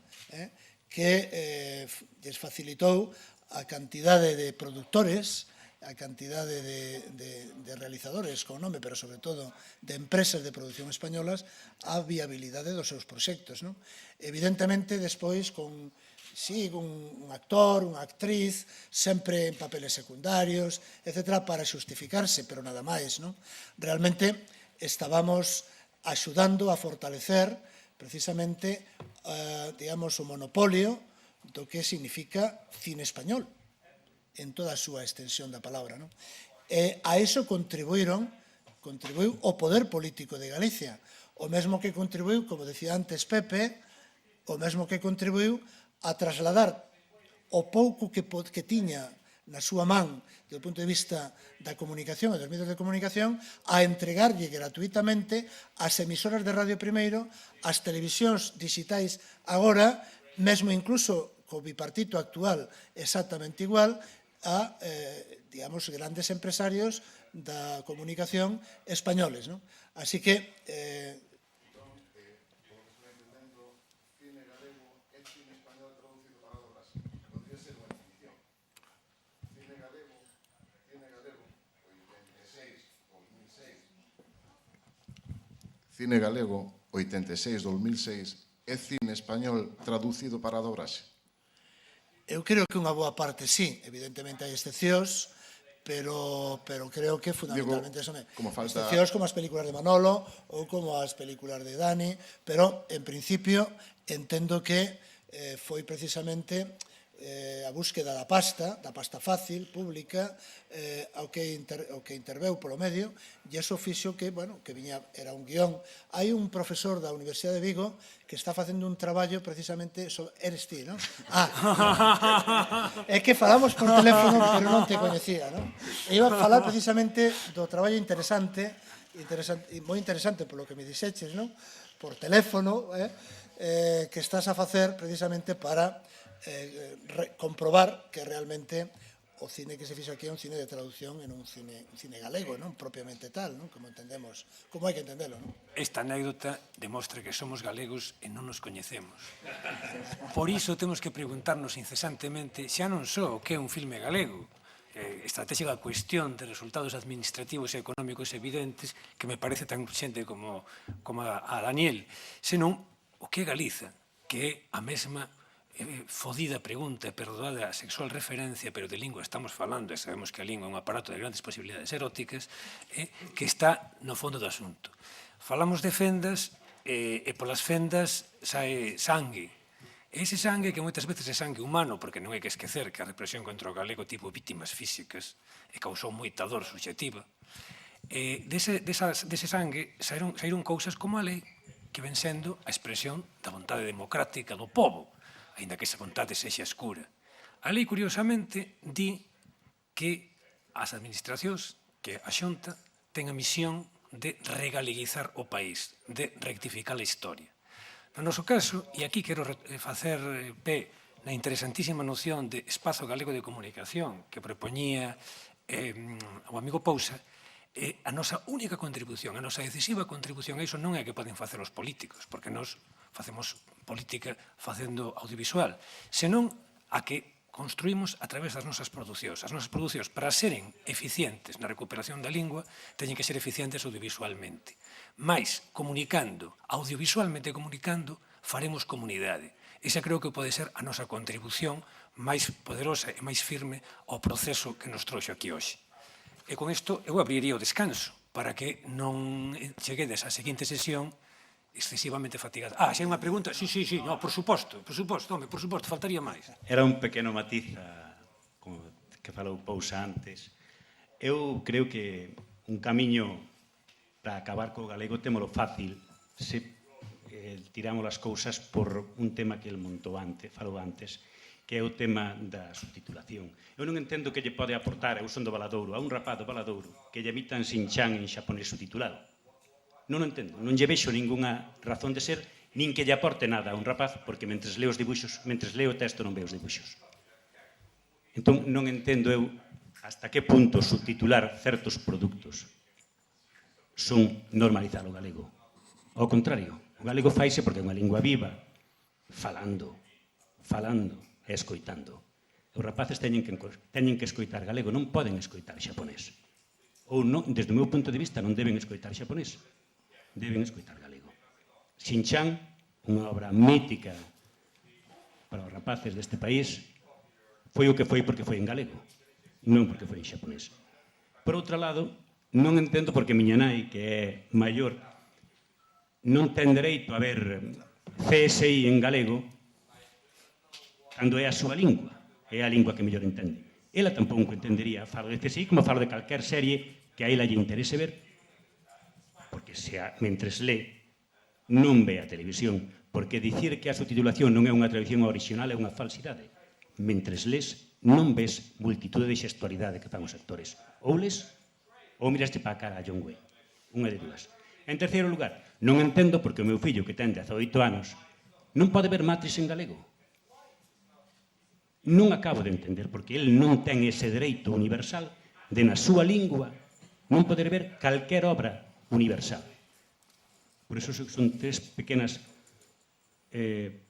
que lles facilitou a cantidade de produtores, a cantidade de realizadores con nome, pero sobre todo de empresas de producción españolas, a viabilidade dos seus proxectos. Evidentemente, despois, con un actor, unha actriz, sempre en papeles secundarios, etc., para xustificarse, pero nada máis. Realmente estábamos axudando a fortalecer precisamente, digamos, o monopolio do que significa cine español, en toda a súa extensión da palabra. E a iso contribuiu o poder político de Galicia, o mesmo que contribuiu, como decía antes Pepe, o mesmo que contribuiu a trasladar o pouco que tiña na súa man, do punto de vista da comunicación e dos medios de comunicación, a entregarlle gratuitamente ás emisoras de radio primeiro, ás televisións digitais agora, mesmo incluso co bipartito actual exactamente igual, a, digamos, grandes empresarios da comunicación españoles. Así que Cine galego 86-2006 é cine español traducido para a dobraxe? eu creo que unha boa parte sí, evidentemente hai excepcións, pero creo que fundamentalmente son excepcións como as películas de Manolo ou como as películas de Dani, pero en principio entendo que foi precisamente a búsqueda da pasta fácil, pública, ao que interveu polo medio, e iso fixo que, bueno, que era un guión. Hai un profesor da Universidade de Vigo que está facendo un traballo precisamente sobre... Eres ti, non? É que falamos por teléfono, pero non te coñecía, non? E iba a falar precisamente do traballo interesante, moi interesante polo que me dixeches, non? Por teléfono, que estás a facer precisamente para comprobar que realmente o cine que se fixo aquí é un cine de traducción en un cine galego, non propiamente tal, non? Como entendemos, como hai que entendelo, non? Esta anécdota demostra que somos galegos e non nos coñecemos. Por iso temos que preguntarnos incesantemente xa non só o que é un filme galego, estratégica cuestión de resultados administrativos e económicos evidentes que me parece tan xente como a Daniel, senón o que é Galiza, que é a mesma fodida pregunta, perdoada a sexual referencia, pero de lingua estamos falando, e sabemos que a lingua é un aparato de grandes posibilidades eróticas, que está no fondo do asunto. Falamos de fendas, e polas fendas sae sangue. Ese sangue que moitas veces é sangue humano, porque non hai que esquecer que a represión contra o galego tivo vítimas físicas e causou moita dor subxectiva. Dese sangue saíron cousas como a lei, que ven sendo a expresión da vontade democrática do pobo, aínda que esa vontade sexa escura. A lei, curiosamente, di que as administracións, que a Xunta, ten a misión de regaleguizar o país, de rectificar a historia. No noso caso, e aquí quero facer pé na interesantísima noción de espazo galego de comunicación que propoñía o amigo Pousa, a nosa única contribución, a nosa decisiva contribución a iso non é que poden facer os políticos, porque nós facemos política facendo audiovisual, senón a que construímos a través das nosas producións. As nosas producións, para seren eficientes na recuperación da lingua, teñen que ser eficientes audiovisualmente. Mais, audiovisualmente comunicando, faremos comunidade. Esa creo que pode ser a nosa contribución máis poderosa e máis firme ao proceso que nos trouxe aquí hoxe. E con isto eu abriría o descanso. para que non cheguedes á seguinte sesión excesivamente fatigada. Xa hai unha pregunta? Sí, no, por suposto, home, por suposto, faltaría máis. Era un pequeno matiz que falou Pousa antes. Eu creo que un camiño para acabar co galego témolo fácil se tiramos as cousas por un tema que el falou antes, que é o tema da subtitulación. Eu non entendo que lle pode aportar, eu son do Valadouro, a un rapaz do Valadouro que lle emitan Shin-chan en xaponés subtitulado. Non o entendo, non lle vexo ningunha razón de ser, nin que lle aporte nada a un rapaz, porque mentres leo os dibuixos, mentres leo o texto non veo os dibuixos. Entón, non entendo eu hasta que punto subtitular certos produtos son normalizar o galego. Ao contrario, o galego faise porque é unha lingua viva, falando e escoitando. Os rapaces teñen que escoitar galego, non poden escoitar xaponés. Ou non, desde o meu punto de vista, non deben escoitar xaponés, deben escoitar galego. Shin-chan, unha obra mítica para os rapaces deste país, foi o que foi porque foi en galego, non porque foi en xaponés. Por outro lado, non entendo porque miña nai, que é maior, non ten dereito a ver CSI en galego cando é a súa lingua, é a lingua que mellor entende. Ela tampouco entendería, falo de CSI como falo de calquer serie que a ela lle interese ver, porque mentres lê non ve a televisión, porque dicir que a subtitulación non é unha tradición original é unha falsidade. Mentres lés, non ves multitude de xestualidade que fan os actores. Ou lés, ou miraste para a cara a John Wayne. Unha de dúas. En terceiro lugar, non entendo porque o meu fillo, que ten 18 anos, non pode ver Matrix en galego. Non acabo de entender, porque ele non ten ese dereito universal de na súa lingua non poder ver calquer obra universal. Por iso son tres pequenas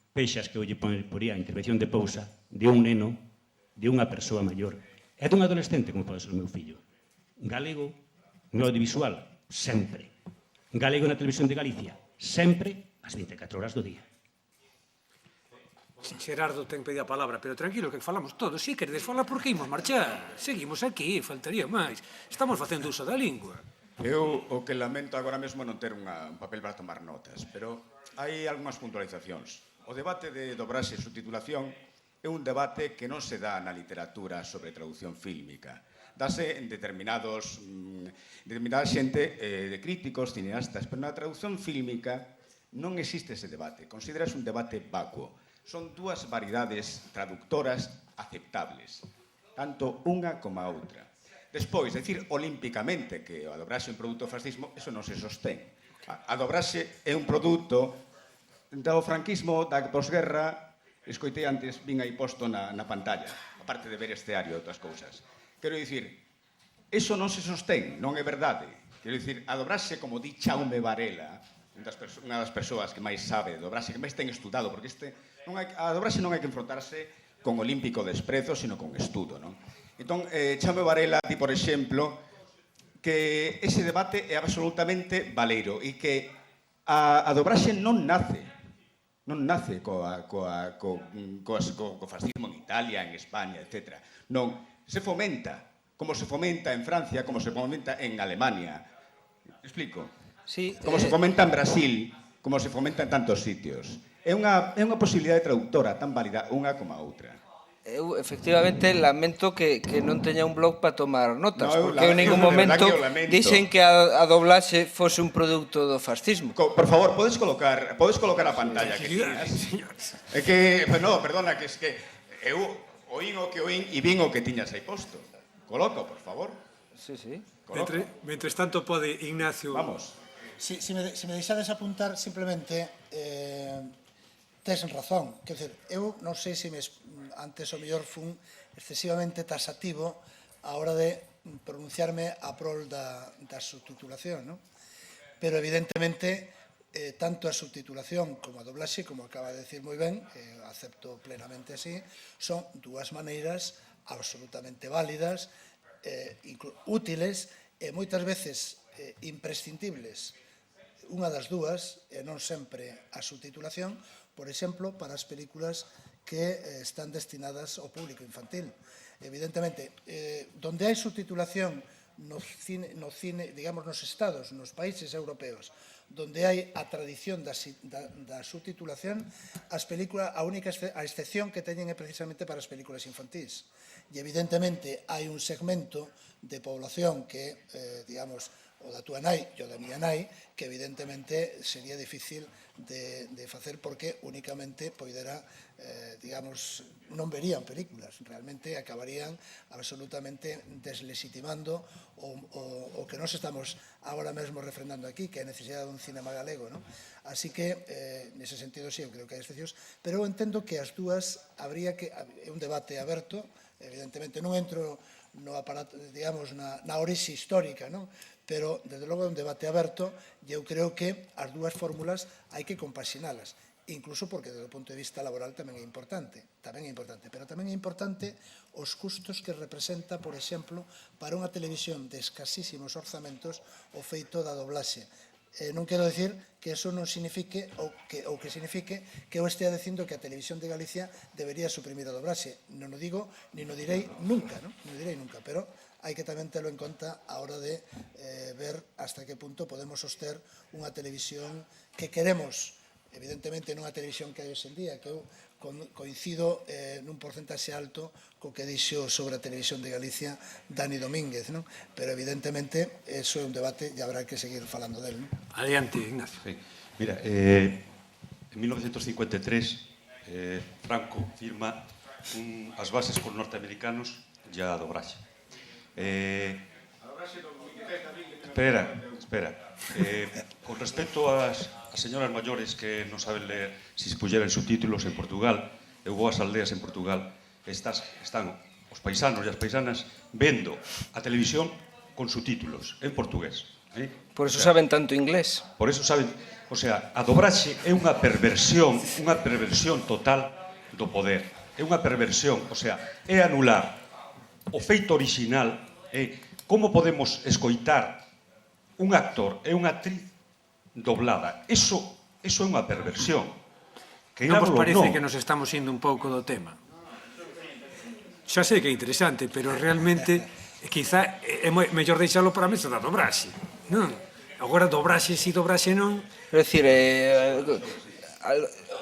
peixas que eu lle poría a intervención de Pousa de un neno, de unha persoa maior e dun adolescente como pode ser o meu fillo. Galego no audiovisual, sempre. Galego na televisión de Galicia, sempre, as 24 horas do día. Xerardo ten pedido a palabra, pero tranquilo que falamos todos. Si queredes falar, por que imos marchar? Seguimos aquí, faltaría máis. Estamos facendo uso da lingua. Eu o que lamento agora mesmo non ter un papel para tomar notas, pero hai algunhas puntualizacións. O debate de dobraxe e subtitulación é un debate que non se dá na literatura sobre traducción fílmica. Dase en determinada xente de críticos, cineastas, pero na traducción fílmica non existe ese debate. Consideras un debate vacuo. Son dúas variedades traductoras aceptables, tanto unha como a outra. Despois, decir olímpicamente que a dobraxe é un produto do fascismo, eso non se sostén. A dobraxe é un produto do franquismo, da posguerra, escoitei antes, vin aí posto na pantalla, aparte de ver este ario e outras cousas. Quero dicir, eso non se sostén, non é verdade. Quero dicir, a dobraxe, como di Jaume Varela, unha das persoas que máis sabe de dobraxe, que máis ten estudado, porque a dobraxe non hai que enfrontarse con olímpico desprezo, sino con estudo, non? Entón, Jaume Varela di, por exemplo, que ese debate é absolutamente valeiro e que a dobraxe non nace co fascismo en Italia, en España, etc. Non, se fomenta, como se fomenta en Francia, como se fomenta en Alemania. Explico? Sí, Como se fomenta en Brasil, como se fomenta en tantos sitios. É unha posibilidade traductora tan válida unha como a outra. Eu, efectivamente, lamento que non teña un blog para tomar notas, No, porque eu en ningún momento dixen que a doblaxe fose un produto do fascismo. Por favor, podes colocar a pantalla que tiñas? É que, no, perdona, que es que eu oín o que oín e vin o que tiñas aí posto. Coloca, por favor. Sí, sí. Mentres tanto pode Ignacio... Vamos. Si me deixades apuntar, simplemente, tes razón. Quer dizer, eu non sei se antes o mellor fun excesivamente taxativo a hora de pronunciarme a prol da subtitulación, non? Pero, evidentemente, tanto a subtitulación como a doblaxe, como acaba de decir moi ben, acepto plenamente así, son dúas maneiras absolutamente válidas, útiles e moitas veces imprescindibles. Unha das dúas, e non sempre a subtitulación, por exemplo, para as películas que están destinadas ao público infantil. Evidentemente, donde hai subtitulación no cine, digamos, nos estados, nos países europeos, donde hai a tradición da subtitulación, a excepción que teñen é precisamente para as películas infantís. E, evidentemente, hai un segmento de población que, digamos, o da túa nai e o da miña nai, que evidentemente sería difícil de facer porque únicamente poderá, digamos, non verían películas, realmente acabarían absolutamente deslegitimando o que nos estamos agora mesmo refrendando aquí, que é a necesidade dun cinema galego, non? Así que, nese sentido, sí, eu creo que hai excepcións, pero eu entendo que as dúas habría que, é un debate aberto, evidentemente non entro no aparato, digamos, na orixe histórica, non? Pero, desde logo, é un debate aberto e eu creo que as dúas fórmulas hai que compaxinalas, incluso porque, desde o punto de vista laboral, tamén é importante, pero tamén é importante os custos que representa, por exemplo, para unha televisión de escasísimos orzamentos o feito da doblaxe. Non quero dicir que eso non signifique ou que signifique que eu estea dicindo que a Televisión de Galicia debería suprimir a doblaxe. Non o digo, nin o direi nunca, non o direi nunca, pero hai que tamén telo en conta a hora de ver hasta que punto podemos soster unha televisión que queremos, evidentemente non a televisión que hai hoxe en día, que eu coincido nun porcentaxe alto co que dixo sobre a Televisión de Galicia Dani Domínguez, non? Pero evidentemente eso é un debate e habrá que seguir falando del, non? Adiante, Ignacio. Sí. Mira, en 1953 Franco firma as bases cos norteamericanos e a dobraxe. Espera. Con respecto ás señoras maiores que non saben ler, se expuxeran subtítulos en Portugal, eu vou ás aldeas en Portugal, están os paisanos e as paisanas vendo a televisión con subtítulos en portugués. Por eso saben tanto inglés. Por eso saben, o sea, a dobraxe é unha perversión total do poder. É unha perversión, o sea, é anular o feito orixinal, como podemos escoitar un actor e unha actriz doblada. Eso é unha perversión. Non vos parece que nos estamos indo un pouco do tema? Xa sei que é interesante, pero realmente quizá é mellor deixalo para a mesa da dobraxe, non? Agora dobraxe si dobraxe non. É dicir,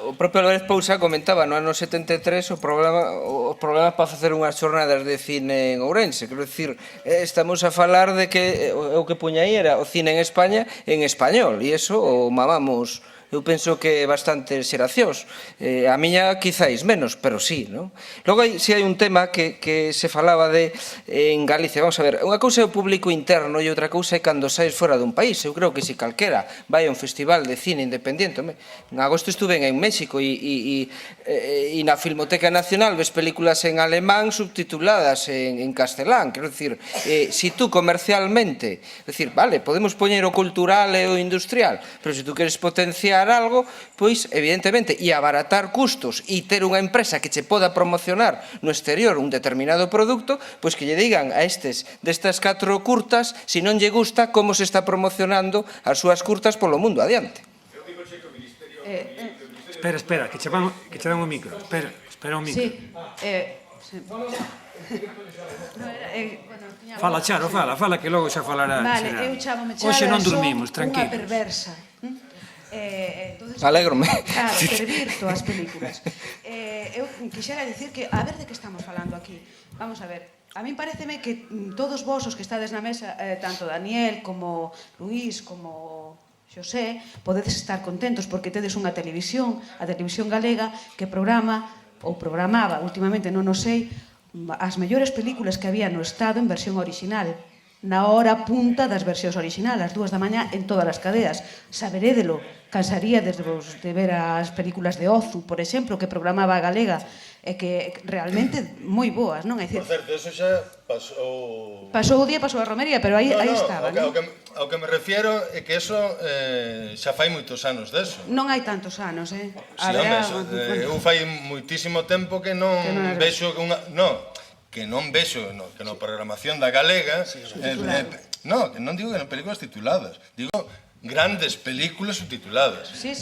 o propio Álvarez Pousa comentaba no ano 73 os problemas para facer unhas xornadas de cine en Ourense. Quero dicir, estamos a falar de que o que puña aí era o cine en España en español, e iso o mamamos. Eu penso que bastante xeracións. A miña quizáis menos, pero sí, non? Logo, si hai un tema que se falaba de en Galicia. Vamos a ver, unha cousa é o público interno e outra cousa é cando saes fora dun país. Eu creo que se calquera vai a un festival de cine independiente. En agosto estuve en México e na Filmoteca Nacional ves películas en alemán subtituladas en castelán. Quero dicir, si tú comercialmente, decir, vale, podemos poñer o cultural e o industrial, pero se tú queres potenciar algo, pois, evidentemente, e abaratar custos e ter unha empresa que che poda promocionar no exterior un determinado produto, pois que lle digan a destas 4 curtas, se non lle gusta, como se está promocionando as súas curtas polo mundo adiante. Espera, que che dan o micro. Espera o micro. Fala, Charo, fala, que logo xa falará. Vale, eu chámome Charo, hoxe non dormimos, tranquilo. Unha perversa. Alégrome. Claro, pervirto as películas. Eu quixera dicir que, a ver de que estamos falando aquí. Vamos a ver, a min pareceme que todos vos os que estades na mesa, tanto Daniel como Luís, como Xosé, podedes estar contentos porque tedes unha televisión, a televisión galega, que programa, ou programaba, últimamente non o sei, as mellores películas que había no Estado en versión original, na hora punta das versións original, ás 2 da mañá en todas as cadeas. Saberédelo, cansaríades de ver as películas de Ozu, por exemplo, que programaba a galega, e que realmente moi boas, non? É dicir, por certo, eso xa pasou... Pasou o día, pasou a romería, pero aí estaba, non? Ao que me refiero é que eso xa fai moitos anos deso. Non hai tantos anos, Si, home, eu fai moitísimo tempo que non vexo unha... que non vexo que na programación da galega, que non digo que non películas tituladas, digo grandes películas subtituladas. Sí.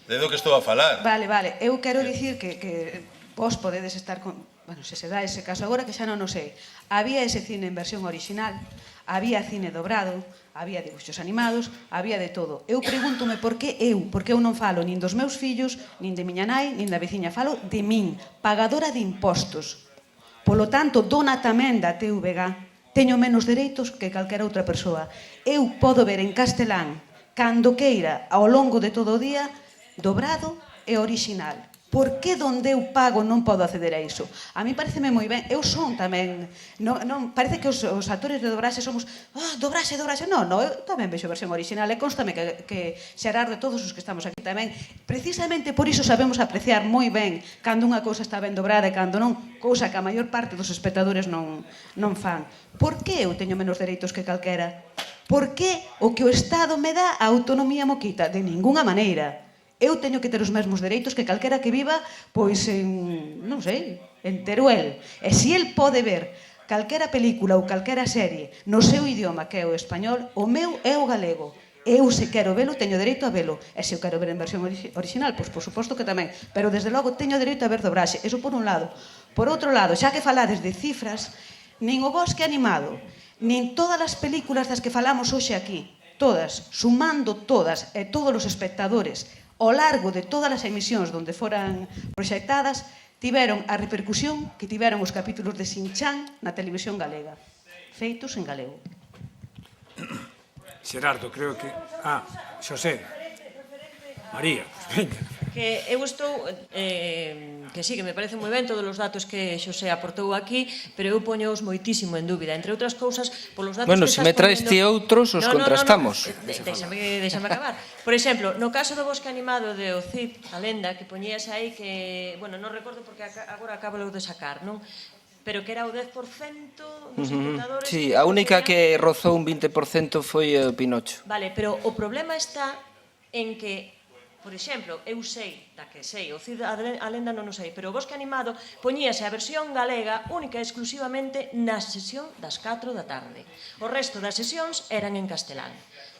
De do que estou a falar. Vale, eu quero dicir que vos podedes estar bueno, se dá ese caso agora que xa non o sei, había ese cine en versión original, había cine dobrado, había dibuixos animados, había de todo. Eu pregúntome por que eu non falo nin dos meus fillos, nin de miña nai, nin da veciña, falo de min, pagadora de impostos. Polo tanto, dona tamén da TVG, teño menos dereitos que calquera outra persoa. Eu podo ver en castelán, cando queira, ao longo de todo o día, dobrado e original. Por que donde eu pago non podo acceder a iso? A mí pareceme moi ben. Eu son tamén... Non, parece que os actores de dobraxe somos... dobraxe. Non, eu tamén vexo versión original. E constame que Xerardo e todos os que estamos aquí tamén, precisamente por iso sabemos apreciar moi ben cando unha cousa está ben dobrada e cando non, cousa que a maior parte dos espectadores non fan. Por que eu teño menos dereitos que calquera? Por que o que o Estado me dá a autonomía mo quita? De ningunha maneira. Eu teño que ter os mesmos dereitos que calquera que viva, pois, non sei, en Teruel. E se el pode ver calquera película ou calquera serie no seu idioma, que é o español, o meu é o galego. Eu, se quero velo, teño dereito a velo. E se eu quero ver en versión original, pois, por suposto que tamén. Pero, desde logo, teño dereito a ver dobraxe. Eso por un lado. Por outro lado, xa que falades de cifras, nin o Bosque Animado, nin todas as películas das que falamos hoxe aquí, todas, sumando todas e todos os espectadores, ao largo de todas as emisións onde foran proxectadas, tiveron a repercusión que tiveron os capítulos de Shin-Chan na televisión galega, feitos en galego. Xerardo, creo que... Xosé. María, pues venga. Que eu estou, que sí, que me parece moi ben todos os datos que Xosé aportou aquí, pero eu poñoos moitísimo en dúbida, entre outras cousas, polos datos Bueno, que se estás me traes poñendo... ti outros, os contrastamos. Déxame acabar. Por exemplo, no caso do Bosque Animado de Ocid, a lenda, que poñías aí que, bueno, non recordo porque agora acabo de sacar, non? Pero que era o 10% dos espectadores... Sí, a única que rozou un 20% foi o Pinocho. Vale, pero o problema está en que, por exemplo, eu sei, da que sei, o Cid a lenda non o sei, pero o Bosque Animado poñíase a versión galega única e exclusivamente na sesión das 4 da tarde. O resto das sesións eran en castelán.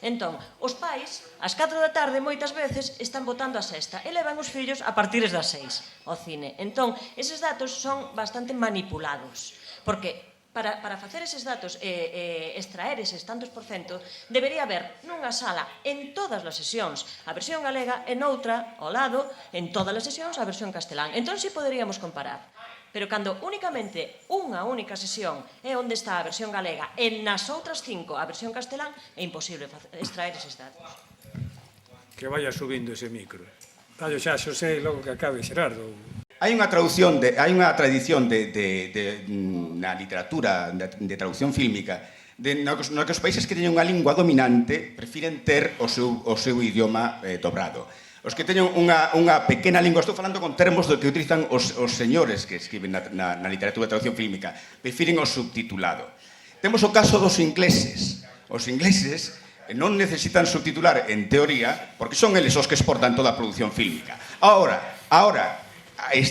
Entón, os pais, ás 4 da tarde, moitas veces, están botando a sexta e levan os fillos a partir das 6 ao cine. Entón, eses datos son bastante manipulados, porque para facer eses datos e extraer eses tantos por cento, debería haber nunha sala en todas as sesións a versión galega e noutra, ao lado, en todas as sesións a versión castelán. Entón, si poderíamos comparar. Pero cando únicamente unha única sesión é onde está a versión galega e nas outras 5 a versión castelán, é imposible extraer eses datos. Que vaya subindo ese micro. Dallo xa, Xosé, logo que acabe Xerardo. Hai unha tradición na literatura de traducción fílmica no que os países que teñen unha lingua dominante prefiren ter o seu idioma dobrado. Os que teñen unha pequena lingua, estou falando con termos do que utilizan os señores que escriben na literatura de traducción fílmica, prefiren o subtitulado. Temos o caso dos ingleses. Os ingleses non necesitan subtitular en teoría porque son eles os que exportan toda a produción fílmica. Ahora, hai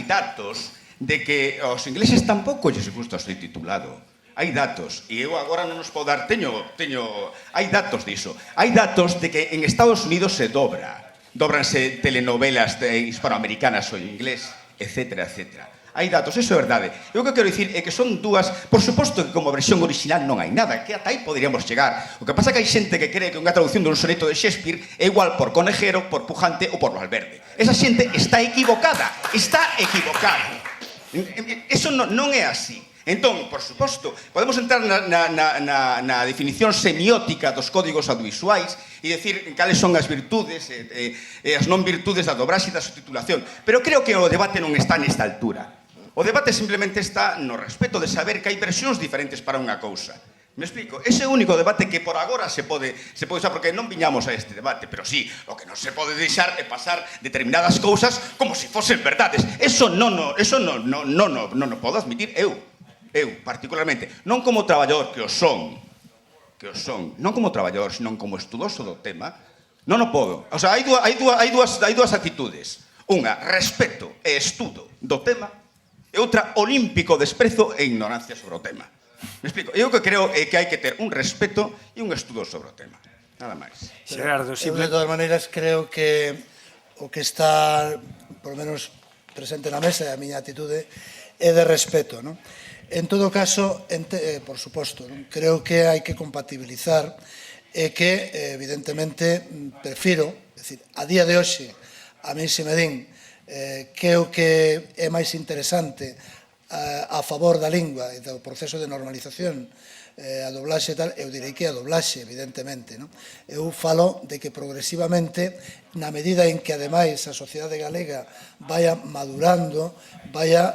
datos de que aos ingleses tampouco lles gusta o subtitulado. Hai datos, e eu agora non os podo dar, hai datos diso. Hai datos de que en Estados Unidos se dobranse telenovelas hispanoamericanas ou en inglés, etcétera, etcétera. Hai datos, eso é verdade. Eu o que quero dicir é que son dúas, por suposto que como versión original non hai nada, que ata aí poderíamos chegar. O que pasa é que hai xente que cree que unha traducción dun soneto de Shakespeare é igual por Conejero, por Pujante ou por Valverde. Esa xente está equivocada, Eso non é así. Entón, por suposto, podemos entrar na definición semiótica dos códigos audiovisuais e dicir cales son as virtudes e as non virtudes da dobraxe e da subtitulación. Pero creo que o debate non está nesta altura. O debate simplemente está no respeto de saber que hai versións diferentes para unha cousa. Me explico? Ese é o único debate que por agora se pode usar, porque non viñamos a este debate, pero sí, o que non se pode deixar é pasar determinadas cousas como se fosen verdades. Eso non podo admitir eu particularmente, non como traballador que o son, non como traballador, senón como estudoso do tema, non o podo. O sea, hai dúas actitudes. Unha, respeto e estudo do tema, e outra, olímpico desprezo e ignorancia sobre o tema. Me explico? Eu que creo é que hai que ter un respeto e un estudo sobre o tema. Nada máis. Xerardo, Eu, de todas maneiras, creo que o que está, por lo menos presente na mesa e a miña atitude é de respeto, non? En todo caso, por suposto, creo que hai que compatibilizar e que, evidentemente, prefiro, é dicir, a día de hoxe, a mí se me din que é o que é máis interesante a favor da lingua e do proceso de normalización, a doblaxe e tal, eu direi que a doblaxe, evidentemente. Eu falo de que progresivamente, na medida en que, ademais, a sociedade galega vaya madurando,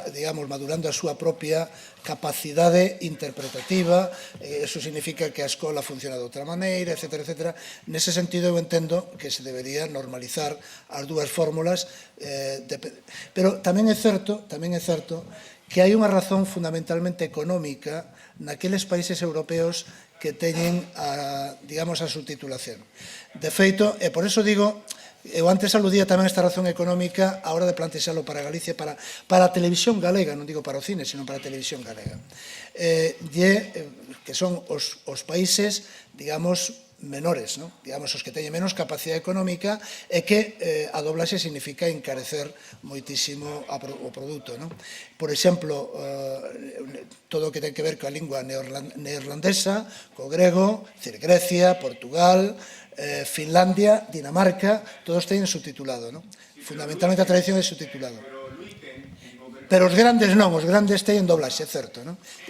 digamos, madurando a súa propia capacidade interpretativa, eso significa que a escola funciona de outra maneira, etc., etc. Nese sentido, eu entendo que se debería normalizar as dúas fórmulas, pero tamén é certo que hai unha razón fundamentalmente económica naqueles países europeos que teñen, digamos, a subtitulación. De feito, e por eso digo, eu antes aludía tamén esta razón económica a hora de plantexalo para Galicia, para a televisión galega, non digo para o cine, sino para a televisión galega, que son os países, digamos, menores, digamos, os que teñen menos capacidade económica, e que a doblaxe significa encarecer moitísimo o produto. Por exemplo, todo o que ten que ver coa lingua neerlandesa, co grego, Grecia, Portugal, Finlandia, Dinamarca, todos teñen subtitulado. Fundamentalmente a tradición é subtitulado. Pero os grandes non, os grandes teñen doblaxe, é certo.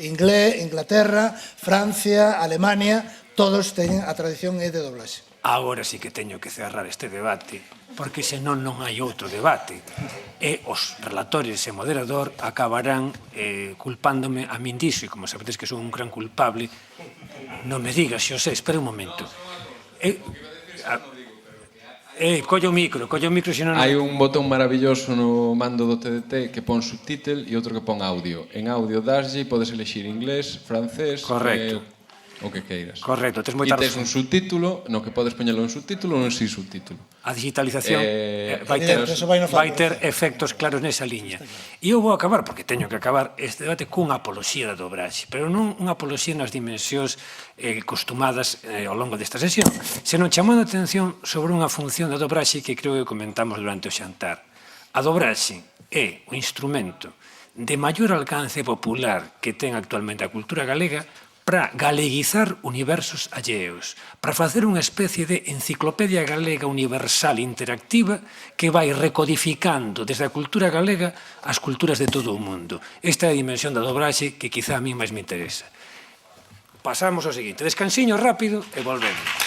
Inglés, Inglaterra, Francia, Alemania, todos teñen a tradición é de doblaxe. Agora sí que teño que cerrar este debate, porque senón non hai outro debate. E os relatores e moderador acabarán culpándome a min diso, e como sabedes que son un gran culpable, non me digas, Xosé, espera un momento. Collo o micro, senón... Hai un botón maravilloso no mando do TDT que pon subtítulo e outro que pon audio. En audio daslle e podes elegir inglés, francés... Correcto. O que queiras. Correcto, tes moita razón. E tes un subtítulo, no que podes poñelo en subtítulo ou en sin subtítulo. A digitalización vai ter efectos claros nesa liña. E eu vou acabar, porque teño que acabar este debate cunha apoloxía da dobraxe, pero non unha apoloxía nas dimensións costumadas ao longo desta sesión, senón chamando a atención sobre unha función da dobraxe que creo que comentamos durante o xantar. A dobraxe é o instrumento de maior alcance popular que ten actualmente a cultura galega para galeguizar universos alleos, para facer unha especie de enciclopedia galega universal interactiva que vai recodificando desde a cultura galega as culturas de todo o mundo. Esta é a dimensión da dobraxe que quizá a mí máis me interesa. Pasamos ao seguinte, descansiño rápido e volvemos.